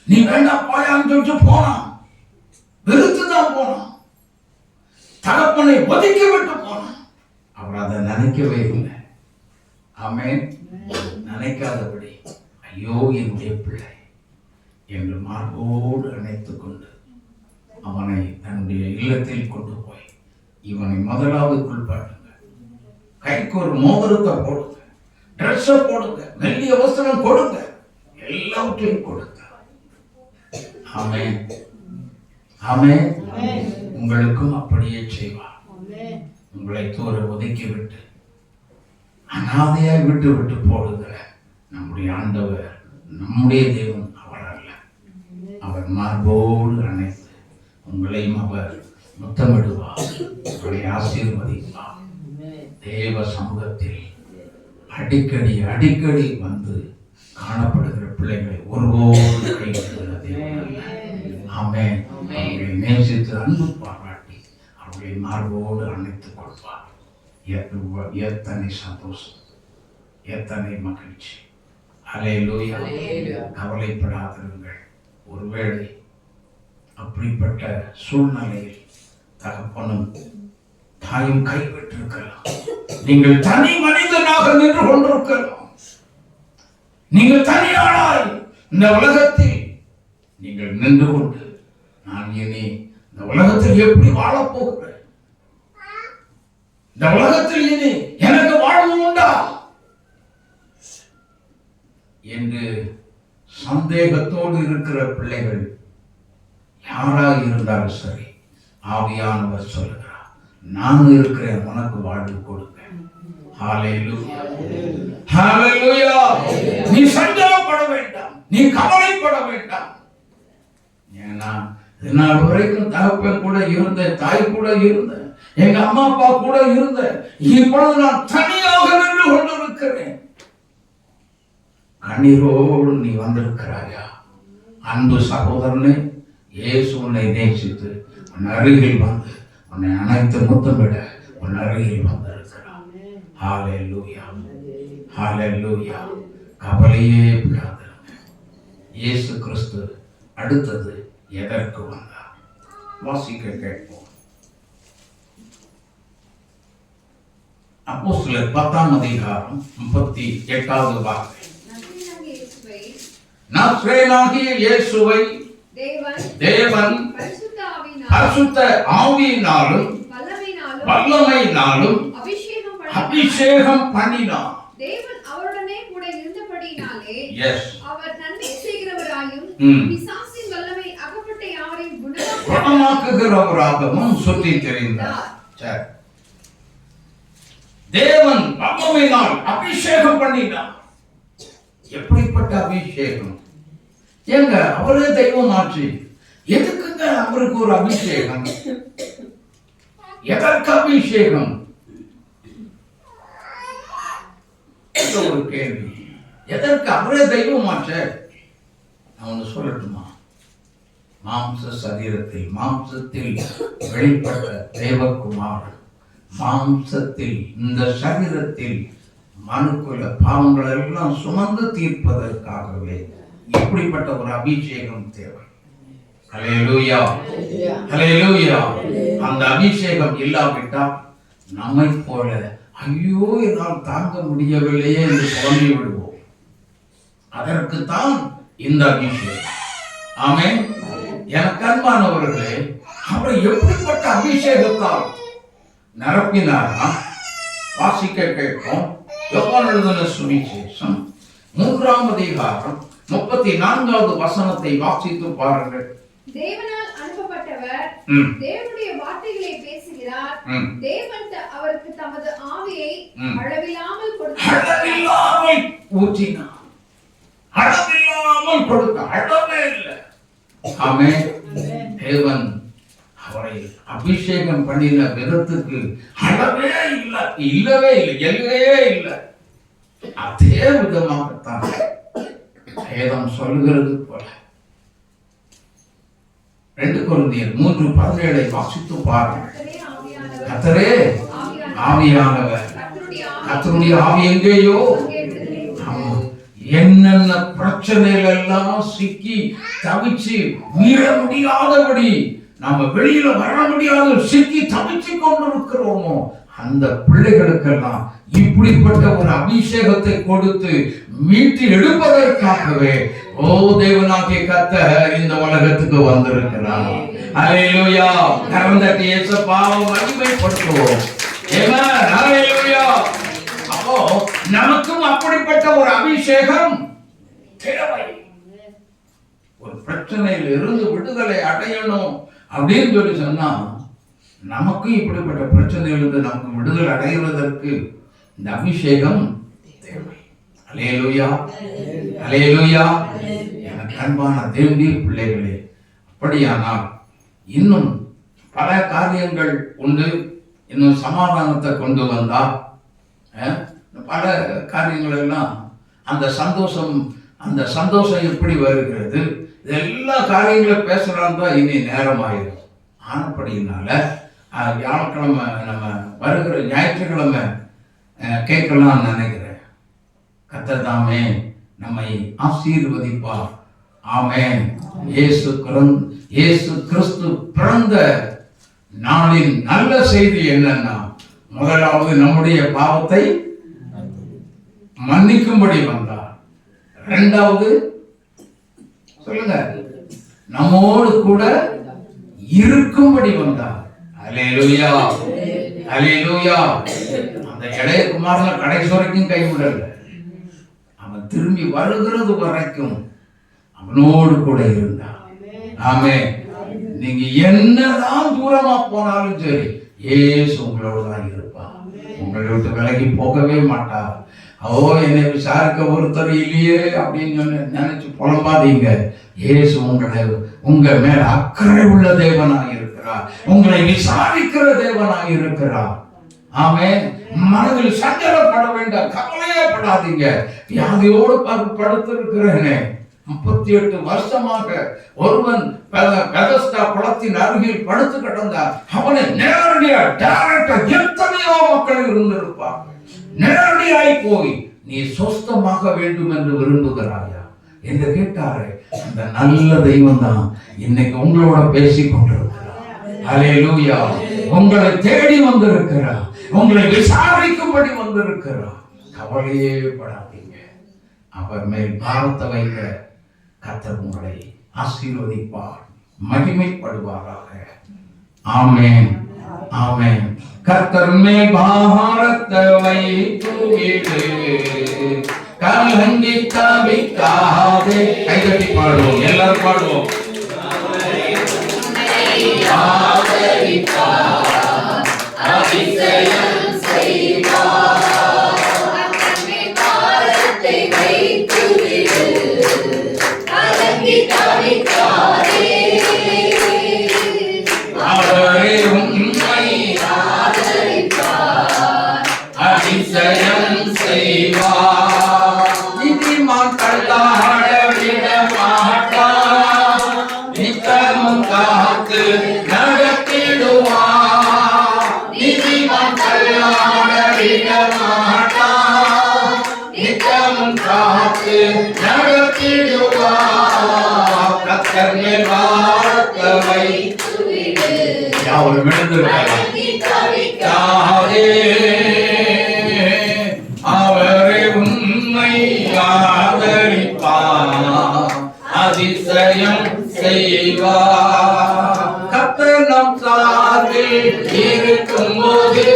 நீ வேண்டாம் போயான்னு சொல்லிட்டு போனான், வெறுத்துதான் போனான், தகப்பனை ஒதுக்கி விட்டு போனான். அவர் அதை நினைக்கவே இல்லை. ஆமென். நினைக்காதபடி ஐயோ என்னுடைய பிள்ளை என்று மார்போடு அணைத்துக் கொண்டு அவனை தன்னுடைய இல்லத்தில் கொண்டு போய் இவனை முதலாவது குளிப்பாட்டுங்க, கைக்கு ஒரு மோதிரத்தை போடுங்க, ட்ரெஸ்ஸை போடுங்க, மெல்லிய வஸ்திரம் கொடுங்க, எல்லாவற்றையும் கொடுங்க. ஆமென், ஆமென். உங்களுக்கும் அப்படியே செய்வார். உங்களை தூர ஒதுக்கி விட்டு அனாதையாய் விட்டு விட்டு போடுகிற நம்முடைய ஆண்டவர், நம்முடைய தேவன் அவர் அல்ல. அவர் மார்போடு அணைத்து உங்களையும் அவர் முத்தமிடுவார், உங்களை ஆசீர்வதிப்பார். தேவ சமூகத்தில் அடிக்கடி அடிக்கடி வந்து காணப்படுகிற பிள்ளைகளை ஒருவோடு கைவிடுகிற தேவன் அல்ல. ஆமென். அவர்களை நேசித்து அன்பு பாராட்டி அவர்களை மார்போடு அணைத்துக் கொள்வார். எத்தனை சந்தோஷம், எத்தனை மகிழ்ச்சி. அல்லேலூயா. கவலைப்படாதிருங்கள். ஒருவேளை அப்படிப்பட்ட சூழ்நிலையில் தகப்பனும் தாயும் கைவிட்டிருக்கலாம், நீங்கள் தனி மனிதனாக நின்று கொண்டிருக்கலாம், நீங்கள் தனியாளாய் இந்த உலகத்தில் நீங்கள் நின்று கொண்டு நான் இனி இந்த உலகத்தில் எப்படி வாழப் போகிறேன், இந்த உலகத்தில் இனி எனக்கு வாழ்வு உண்டா என்று சந்தேகத்தோடு இருக்கிற பிள்ளைகள் யாராக இருந்தாலும் சரி, ஆவியானவர் சொல்லுகிறார், நான் இருக்கிறேன், உனக்கு வாழ்வு கொடுங்க. ஹல்லேலூயா, ஹல்லேலூயா. நீ சஞ்சலப்பட வேண்டாம், நீ கவலைப்பட வேண்டாம். ஏன்னா இதனால் வரைக்கும் தகப்பன் கூட இருந்தேன், தாய் கூட இருந்தேன், எங்க அம்மா அப்பா கூட இருந்தேன். இப்பொழுது நான் தனியாக நின்று கொண்டிருக்கிறேன். கண்ணீரோடு நீ வந்திருக்கிறாயா? அன்பு சகோதரனே, இயேசு உன்னை நேசித்து உன் அருகில் வந்து உன்னை அனைத்து முத்தமிட உன் அருகில் வந்திருக்கிறார். ஹல்லேலூயா, ஹல்லேலூயா. கவலையே படாதீங்க. இயேசு கிறிஸ்து அடுத்தது எதற்கு வந்தார்? வாசிக்க கேட்போம். அப்போஸ்தலர் 10ஆம் அதிகாரம் 38வது வார்த்தை. நசரேயனாகிய இயேசுவை தேவன் பரிசுத்த ஆவியினாலும் வல்லமையினாலும் அபிஷேகம் பண்ணினார். தேவன் அவருடனே கூட இருந்தபடியினாலே அவர் நன்மை செய்கிறவராயும் பிசாசின் வல்லமை அகப்பட்ட யாரையும் குணமாக்குகிறவராகவும் சுற்றி தெரிந்தார். தேவன் வல்லமையினால் அபிஷேகம் பண்ணினார். எப்படிப்பட்ட அபிஷேகம்? ஏங்க, அவரே தெய்வம் ஆச்சு, எதுக்குங்க அவருக்கு ஒரு அபிஷேகம்? எதற்கு அபிஷேகம்? ஒரு கேள்வி. எதற்கு? அவரே தெய்வம் ஆச்சு. நான் ஒன்று சொல்லட்டுமா? மாம்ச சரீரத்தில் மாம்சத்தில் வெளிப்பட்ட தேவகுமாரன் மாம்சத்தில் இந்த சரீரத்தில் மனுக்குல பாவங்கள் எல்லாம் சுமந்து தீர்ப்பதற்காகவே இப்படிப்பட்ட ஒரு அபிஷேகம் தேவை. ஹல்லேலூயா, ஹல்லேலூயா. அந்த அபிஷேகம் இல்லாவிட்டால் நம்மை போல ஐயோ என்னால் தாங்க முடியவில்லையே என்று புலம்பி விடுவோம். அதற்குத்தான் இந்த அபிஷேகம். ஆமென். எனக்கு அன்பானவர்களே, அவர் எப்படிப்பட்ட அபிஷேகத்தால் நிரப்பினாரா? வாசிக்க கேட்போம். யோவான் எழுதின சுவிசேஷம் 3ஆம் அதிகாரம் 34வது வசனத்தை வாசித்து பாருங்கள். தேவனால் அனுப்பப்பட்டவர் தேவனுடைய வார்த்தைகளை பேசுகிறார். தேவன் அவருக்கு தமது ஆவியை அளவில்லாமல் கொடுத்தார். அளவில்லாமல் ஊற்றினார். அளவில்லாமல் கொடுத்தார். அளவே இல்லை. ஆமென். தேவன் அவரை அபிஷேகம் பண்ணின விதத்துக்கு அளவே இல்லை, இல்லவே இல்லை, எல்லையே இல்லை. அதே விதமாகத்தான் வேதம் சொல்லுகிறது போல 2 கொரிந்தியர் 3:17 வாசித்து பாருங்கள். கர்த்தரே ஆவியானவர், கர்த்தருடைய ஆவி எங்கேயோ என்னென்ன பிரச்சனைகள் எல்லாம் சிக்கி தவிச்சு மீற முடியாதபடி நாம வெளியில வர முடியாத சிக்கி தவிச்சு கொண்டிருக்கிறோமோ அந்த பிள்ளைகளுக்கெல்லாம் இப்படிப்பட்ட ஒரு அபிஷேகத்தை கொடுத்து மீட்டு எடுப்பதற்காகவே தேவனாகிய கர்த்தர் இந்த உலகத்துக்கு வந்திருக்கிறார். ஹல்லேலூயா. கரந்தட்டி இயேசுவை மகிமைப்படுத்துவோம். ஆமென். ஹல்லேலூயா. அப்போ நமக்கும் அப்படிப்பட்ட ஒரு அபிஷேகம் தேவை. ஒரு பிரச்சனையில் இருந்து விடுதலை அடையணும் அப்படின்னு சொல்லி சொன்னா நமக்கும் இப்படிப்பட்ட பிரச்சனையிலிருந்து நமக்கு விடுதலை அடைவதற்கு இந்த அபிஷேகம் தேவை. அல்லேலூயா, அல்லேலூயா. எனக்கு அன்பான தேவனுடைய பிள்ளைகளே, அப்படியானால் இன்னும் பல காரியங்கள் உண்டு. இன்னும் சமாதானத்தை கொண்டு வந்தா பல காரியங்கள் எல்லாம் அந்த சந்தோஷம் எப்படி வருகிறது, எல்லா காரியங்களும் பேசலாம் தான் இனி நேரம் ஆயிடும். ஆனப்படினால வியாழக்கிழமை நம்ம வருகிற ஞாயிற்றுக்கிழமை கேட்கலாம் நினைக்கிறேன். கர்த்தர் தாமே நம்மை ஆசீர்வதிப்பார். ஆமென். இயேசு கிறிஸ்து பிறந்த நாளின் நல்ல செய்தி என்னன்னா, முதலாவது நம்முடைய பாவத்தை மன்னிக்கும்படி வந்தார். இரண்டாவது சொல்லுங்க, நம்மோடு கூட இருக்கும்படி வந்தார். அல்லேலூயா, அல்லேலூயா. அந்த இளைய குமாரனை கடைசி வரைக்கும் கைவிடல. அவன் திரும்பி வருகிறது வரைக்கும் அவனோடு கூட இருந்தார். ஆமென். நீங்க என்னதான் தூரமா போனாலும் சரி, இயேசு உங்களோடு தான் இருப்பார். உங்களை விட்டு விலகி போகவே மாட்டார். என்னை விசாரிக்க ஒருத்தர் இல்லையே அப்படின்னு நினைச்சு புலம்பாதீங்க. இயேசு உங்க மேல அக்கறை உள்ள தேவனாய் இருக்கிறார். உங்களை விசாரிக்கிற தேவனாய் இருக்கிறார். ஆமென். மனதில் சஞ்சலப்பட வேண்டாம், கவலையே படாதீங்க. வியாதியோடு படுத்திருக்கிறேனே, 38 வருஷமாக ஒருவன் பெதஸ்தா குளத்தின் அருகில் படுத்து கிடந்தார். அவனை நேரடியா டைரக்டா எத்தனையோ மக்கள் இருந்திருப்பார். நேரடியாய் போய் நீ சொஸ்தமாக வேண்டும் என்று விரும்புகிறாயா என்று கேட்டாரே. அந்த நல்ல தெய்வம் தான் இன்னைக்கு உங்களோட பேசிக் கொண்டிருக்கிறார். ஹல்லேலூயா. உங்களை தேடி வந்திருக்கிறார், உங்களை விசாரிக்கும்படி வந்திருக்கிறார். கவலையே படாதீங்க. அவர் மேல் பாரத்தை வைக்க கர்த்தர் உங்களை ஆசீர்வதிப்பார், மகிமைப்படுவாராக. ஆமென், ஆமென். கர்த்தர் மேல் பாரத்தை வைத்து கலங்கி தவிக்காதே. கைதட்டி பாடுவோம், எல்லாரும் பாடுவோம். அதிசயம் செய்வார், பாரத்தை வைத்து விடு, கலங்கி தவிக்காதே. அவரே உம்மை ஆதரிப்பார், அதிசயம் செய்வார். நீதிமான் தள்ளாட விட மாட்டார், நித்தமும் காத்து நடத்திடுவார். நீதிமான் தள்ளாட விட மாட்டார், நித்தமும் காத்து நடத்திடுவார். கர்த்தர் மேல் பாரத்தை வைத்து விடு, யாவரும் எழுந்திருக்கலாம். கலங்கி தவிக்காதே. அவரே உம்மை ஆதரிப்பார், அதிசயம் செய்வார். கர்த்தர் நம் சார்பில் இருக்கும்போது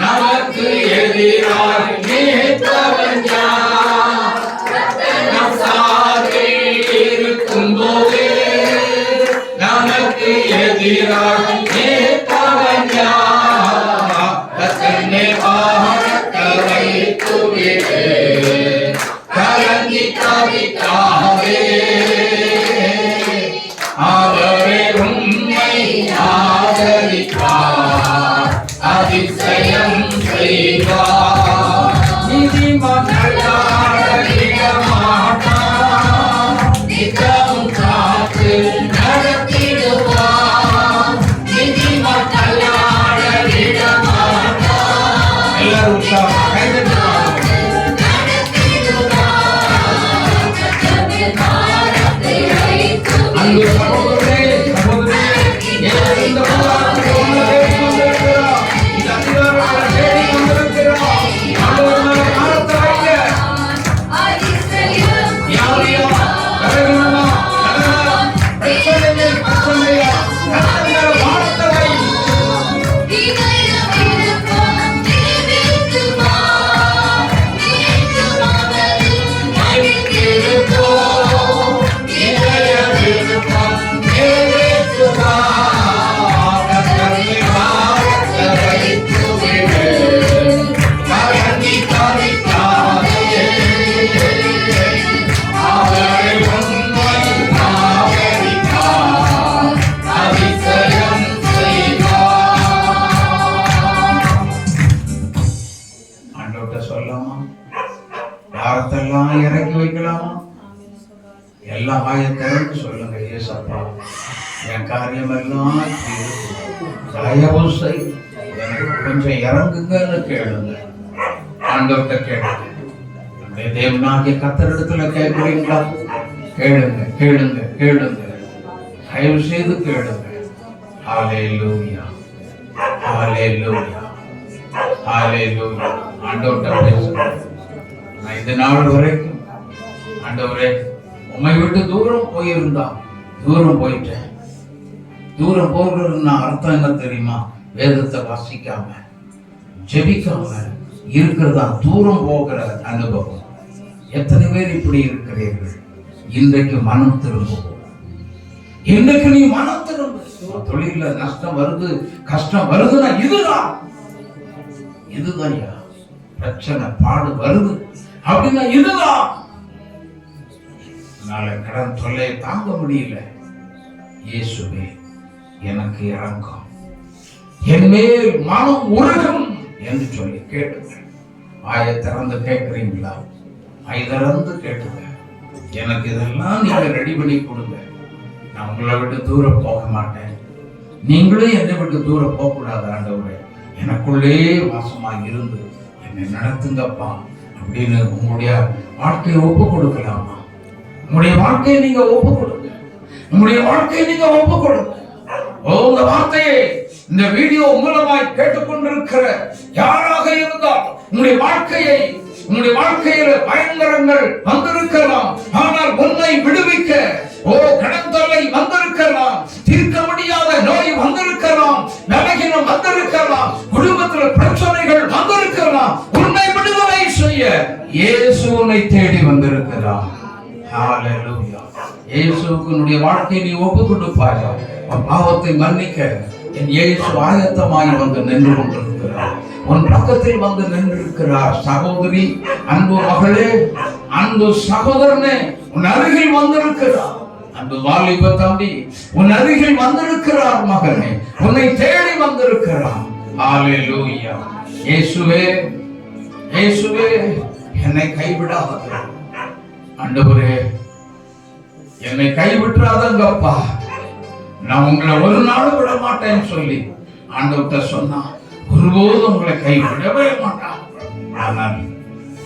நமக்கு எதிராய் நிற்பவன் யார்? கர்த்தர் நம் சார்பில் இருக்கும்போது நமக்கு எதிராய் நிற்பவன் யார்? கர்த்தர் மேல் பாரத்தை வைத்து விடு, கலங்கி தவிக்காதே. அவரே உம்மை ஆதரிப்பார், அதிசயம் செய்வார். நீதிமான் தள்ளாட விட மாட்டார், நித்தமும் காத்து நடத்திடுவார். நீதிமான் தள்ளாட விட மாட்டார். எல்லாரும் உற்சாகமா கைதட்டி பாடுவோம். அன்பு சகோதரரே, சகோதரியே, இந்த போராட்டத்தை உங்களை தேடி வந்திருக்கிறோம். இந்த அதிகாரத்தை தேடி வந்திருக்கிறோம். ஆண்டவர் மேல பாரத்தை வைங்க. வியாதியா, பலவீனமா, கலகமா, பிரச்சனையா, கர்த்தர் மேல பாரத்தை வை. சொல்லலாமா? பாரத்தெல்லாம் இறக்கி வைக்கலாமா? எல்லா வாயத்திறந்து சொல்லுங்க, ஏசப்பா என் காரியமெல்லாம் தயவு செய், எனக்கு கொஞ்சம் இறங்குங்கன்னு கேளுங்க. ஆண்டவர்கிட்ட கேளுங்க. அந்த தேவனாகிய கர்த்தரிடத்துல கேட்கிறீங்களா? கேளுங்க, கேளுங்க, கேளுங்க. தயவு செய்து கேளுங்க. ஹல்லேலூயா, ஹல்லேலூயா, ஹல்லேலூயா. ஆண்டவர்கிட்ட பேசுங்க. நான் இந்த நாள் வரைக்கும் ஆண்டவரே உம்மை விட்டு தூரம் போயிருந்தான், தூரம் போயிட்டேன். தூரம் போகிறதுன்னா அர்த்தம் என்ன தெரியுமா? வேதத்தை வாசிக்காம ஜெபிக்காம இருக்கிறதா தூரம் போகிற அனுபவம். எத்தனை பேர் இப்படி இருக்கிறீர்கள்? இன்றைக்கு மனம் திரும்புவோம். இன்றைக்கு நீ மனம் திரும்ப. தொழில நஷ்டம் வருது, கஷ்டம் வருதுன்னா இதுதான் பிரச்சனை, பாடு வருது அப்படின்னா இதுதான். நாளை கடன் தொல்லையை தாங்க முடியல, இயேசுவே எனக்கு இறங்கும். என் மேல் மனம் உருகும் என்று சொல்லி கேட்டுங்க. வாயை திறந்து கேட்கிறீங்களா? வாய் திறந்து கேட்டுங்க. எனக்கு இதெல்லாம் நீங்க ரெடி பண்ணி கொடுங்க. நான் உங்களை விட்டு தூரம் போக மாட்டேன், நீங்களும் என்னை விட்டு தூரம் போக கூடாது ஆண்டவரே, எனக்குள்ளே வாசமாக இருந்து என்னை நடத்துங்கப்பா அப்படின்னு உங்களுடைய வாழ்க்கையை ஒப்பு கொடுக்கலாமா? உங்களுடைய வாழ்க்கையை நீங்க ஒப்பு கொடுங்க. உங்களுடைய வாழ்க்கையை நீங்க ஒப்பு கொடுங்க. உங்க வார்த்தையை இந்த வீடியோ மூலமாய் கேட்டுக்கொண்டிருக்கிற யாராக இருந்தால் உங்களுடைய வாழ்க்கையில பயங்கரங்கள் வந்திருக்கலாம், ஆனால் உன்னை விடுவிக்க கடன் தொல்லை வந்திருக்கலாம், தீர்க்க முடியாத நோய் வந்திருக்கலாம், நலகினம் வந்திருக்கலாம், குடும்பத்தில் பிரச்சனைகள் வந்திருக்கலாம், உன்னை விடுதலை செய்ய இயேசு உன்னை தேடி வந்திருக்கிறார். ஹalleluya. இயேசுவுக்கு உன்னுடைய வாழ்க்கையை நீ ஒப்பு கொடுப்பாயா? பாவத்தை மன்னிக்க என் இயேசு ஆயத்தமாய் வந்து நின்று கொண்டிருக்கிறார். உன் பக்கத்தில் வந்து நின்றிருக்கிறார். சகோதரி, அன்பு மகளே, அன்பு சகோதரனே, உன் அருகில் வந்திருக்கிறார். அன்பு வாலிப தம்பி, உன் அருகில் வந்திருக்கிறார். மகனே, உன்னை தேடி வந்திருக்கிறார். ஹalleluya. இயேசுவே, இயேசுவே, என்னை கைவிடாதே ஆண்டவரே, என்னை கைவிட்டுறாதங்கப்பா, நான் உங்களை ஒரு நாள் விட மாட்டேன்னு சொல்லி ஆண்டவர்கிட்ட சொன்னா ஒருபோதும் உங்களை கைவிடவே மாட்டான். ஆனால்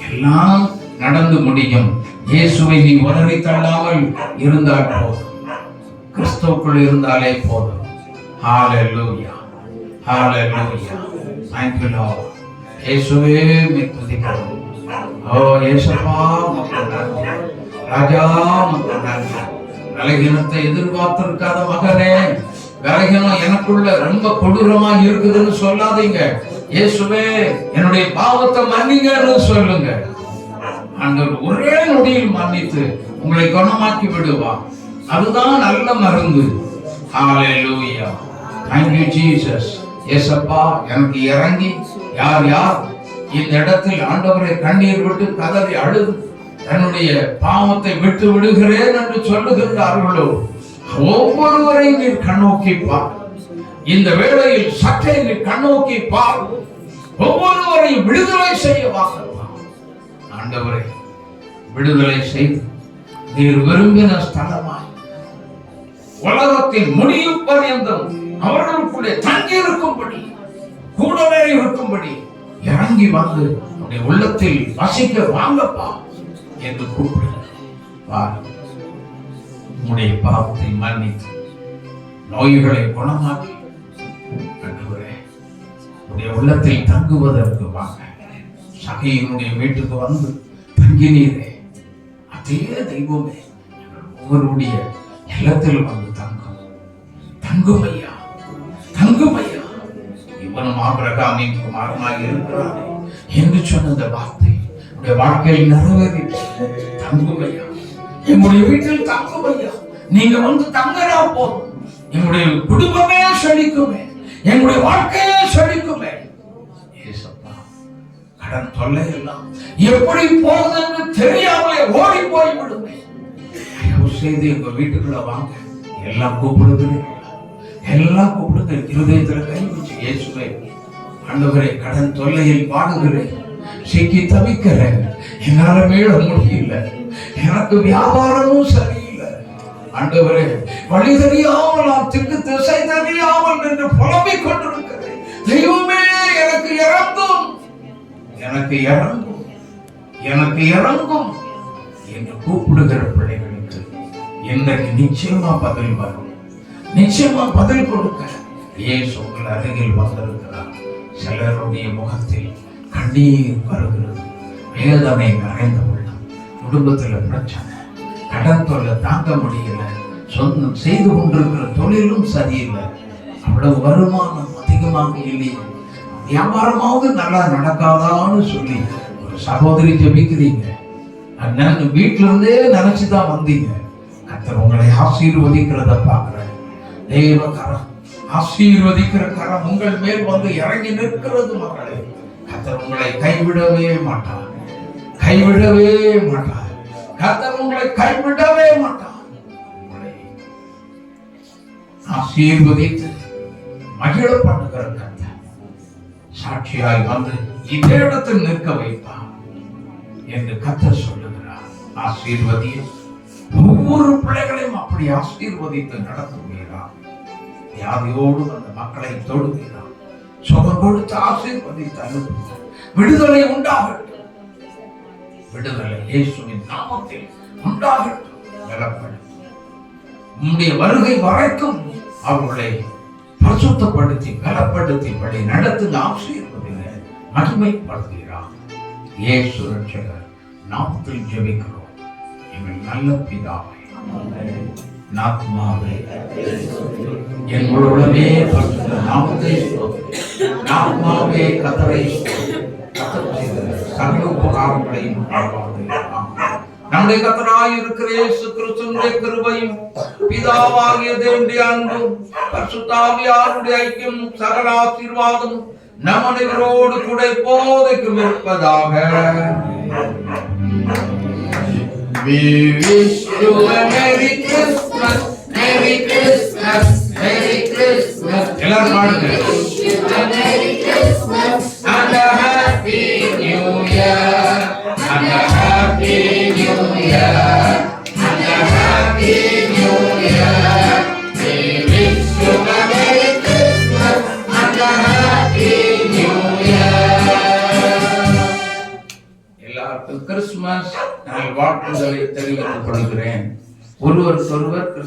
எல்லாம் நடந்து முடியும். இயேசுவை நீ உதறி தள்ளாமல் இருந்தால் போதும், கிறிஸ்துவுக்குள் இருந்தாலே போதும். ஹalleluya, ஹalleluya. Thank you Lord. இயேசுவே மே துதிக்கிறோம். ஓ இயேசுப்பா, மக்கள் ராஜா, மக்கள் விலகினத்தை எதிர்பார்த்திருக்காத மகனே, விலகினம் எனக்குள்ள ரொம்ப கொடூரமாக இருக்குதுன்னு சொல்லாதீங்க. இயேசுவே என்னுடைய பாவத்தை மன்னிங்கன்னு சொல்லுங்க. ஆண்டவர் ஒரே நொடியில் மன்னித்து உங்களை குணமாக்கி விடுவார். அதுதான் நல்ல மருந்து. ஹalleluya. Thank you Jesus. இயேசப்பா, எனக்கு இறங்கி யார் யார் இந்த இடத்தில் ஆண்டவரை கண்ணீர் விட்டு கதறி அழுது தன்னுடைய பாவத்தை விட்டு விடுகிறேன் என்று சொல்லுகின்றார்களோ ஒவ்வொருவரையும் நீர் கண்ணோக்கி பார். இந்த வேளையில் சற்றே நீர் கண்ணோக்கி பார். ஒவ்வொருவரையும் விடுதலை செய்ய வாங்கப்பா. ஆண்டவரை விடுதலை செய்து நீர் விரும்பின ஸ்தலமாய் உலகத்தின் முடிவு பர்யந்தம் அவர்களுக்குள்ளே தங்கி இருக்கும்படி, கூடவே இருக்கும்படி இறங்கி வந்து உடைய உள்ளத்தில் வசிக்க வாங்கப்பா என்று கூப்பிடுகிறார். உம்முடைய பாவத்தை மன்னித்து நோய்களை குணமாக்கி ஆண்டவரே உடைய உள்ளத்தில் தங்குவதற்கு வாங்க. சகையினுடைய வீட்டுக்கு வந்து தங்கினீரே, அதே தெய்வமே ஒவ்வொருடைய இல்லத்தில் வந்து தங்கும் ஐயா, தங்கும் ஐயா. இவனும் ஆபிரகாமின் குமாரனாக இருக்கிறார் என்று சொன்ன அந்த வார்த்தை உடைய வாழ்க்கையில் நிறைவேறி தங்கும் ஐயா. எங்களுடைய வீட்டில் தங்கும் ஐயா. நீங்க வந்து தங்கறா போதும், எங்களுடைய குடும்பமே செழிக்குமே, எங்களுடைய வாழ்க்கையே செழிக்குமே. ஏசப்பா, கடன் தொல்லை எல்லாம் எப்படி போகுதுன்னு தெரியாமலே ஓடி போய் விடுமே. தயவு செய்து எங்க வீட்டுக்குள்ள வாங்க. எல்லாம் கூப்பிடுகிறேன், எல்லாம் கூப்பிடுங்க. இருதயத்துல கை வச்சு இயேசுவே, ஆண்டவரே, கடன் தொல்லையில் பாடுகிறேன், சிக்கி தவிக்கிறேன், என்னால மீள முடியல, எனக்கு வியாபாரமும் சரியில்லை ஆண்டவரே, வழி தெரியாமல் நான் திசை தெரியாமல் என்று புலம்பிக் கொண்டிருக்கிறேன். தெய்வமே, எனக்கு இறங்கும், எனக்கு இறங்கும், எனக்கு இறங்கும் என்று கூப்பிடுகிற பிள்ளைகளுக்கு இன்றைக்கு நிச்சயமா பதில் வரும், நிச்சயமா பதில் கொடுக்க இயேசு உங்கள் அருகில் வந்திருக்கிறார். சிலருடைய முகத்தில் கண்ணீர் வருகிறது, வேதனை நிறைந்த உள்ளம், குடும்பத்தில் பிரச்சனை, கடன் தொல்லை தாங்க முடியல, சொந்தம் செய்து கொண்டிருக்கிற தொழிலும் சரியில்லை, அவ்வளவு வருமானம் அதிகமாக இல்லையே, வியாபாரமாவது நல்லா நடக்காதான்னு சொல்லி ஒரு சகோதரி ஜெபிக்கிறீங்க. நான் வீட்டில இருந்தே நினைச்சுதான் வந்தீங்க. கர்த்தர் உங்களை ஆசீர்வதிக்கிறத பார்க்கிறேன். தேவ கரம், ஆசீர்வதிக்கிற கரம் உங்கள் மேல் வந்து இறங்கி நிற்கிறது. மகளே, கர்த்தர் உங்களை கைவிடவே மாட்டார், கைவிடவே மாட்டார். கர்த்தர் உங்களை கைவிடவே மாட்டார். உங்களை ஆசீர்வதித்து மகிழ பண்ணுகிற கர்த்தர். சாட்சியாய் வந்து இதே இடத்தில் நிற்க வைப்பார் என்று கர்த்தர் சொல்லுகிறார். ஆசீர்வதியும் ஒவ்வொரு பிள்ளைகளையும் அப்படி ஆசீர்வதித்து நடத்துகிறார். வியாதியோடு அந்த மக்களை தொடுகிறார். சுகம் கொடுத்து ஆசீர்வதித்து அனுப்புகிறார். விடுதலை உண்டாகட்டும். விடுதலை இயேசுவின் நாமத்தில் உண்டாகட்டும். பலப்படும். உம்முடைய வருகை வரைக்கும் அவர்களை பரிசுத்தப்படுத்தி பலப்படுத்தி படி நடத்துங்க. ஆசீர்வதிங்க. மகிமைப்படுத்துகிறார். இயேசு ரட்சகர் நாமத்தில் ஜெபிக்கிறோம். எங்கள் நல்ல பிதாவே, நாத்மாவே என் முழுவதுமே பரிசுத்த நாமத்தை நாத்மாவே கர்த்தரை சகல உபகாரங்களையும் நம்முடைய கர்த்தராய் இருக்கிற இயேசு கிறிஸ்துவின் கிருபையும் பிதாவாகிய தேவனுடைய அன்பும் பரிசுத்த ஆவியாருடைய ஐக்கியம் சகல ஆசீர்வாதம் நம் அனைவரோடு கூட இப்போதைக்கும் இருப்பதாக. We wish you a Merry Christmas, Merry Christmas, Merry Christmas. எல்லாரும் பாடுங்க. Wish you a Merry Christmas and a Happy New Year, and a Happy New Year, and a Happy New Year. We wish you a Merry Christmas and a Happy New Year. எல்லாருக்கும் Christmas வாழ்த்துக்களை தெரிவித்துக் கொள்கிறேன். ஒருவருக்கொருவர்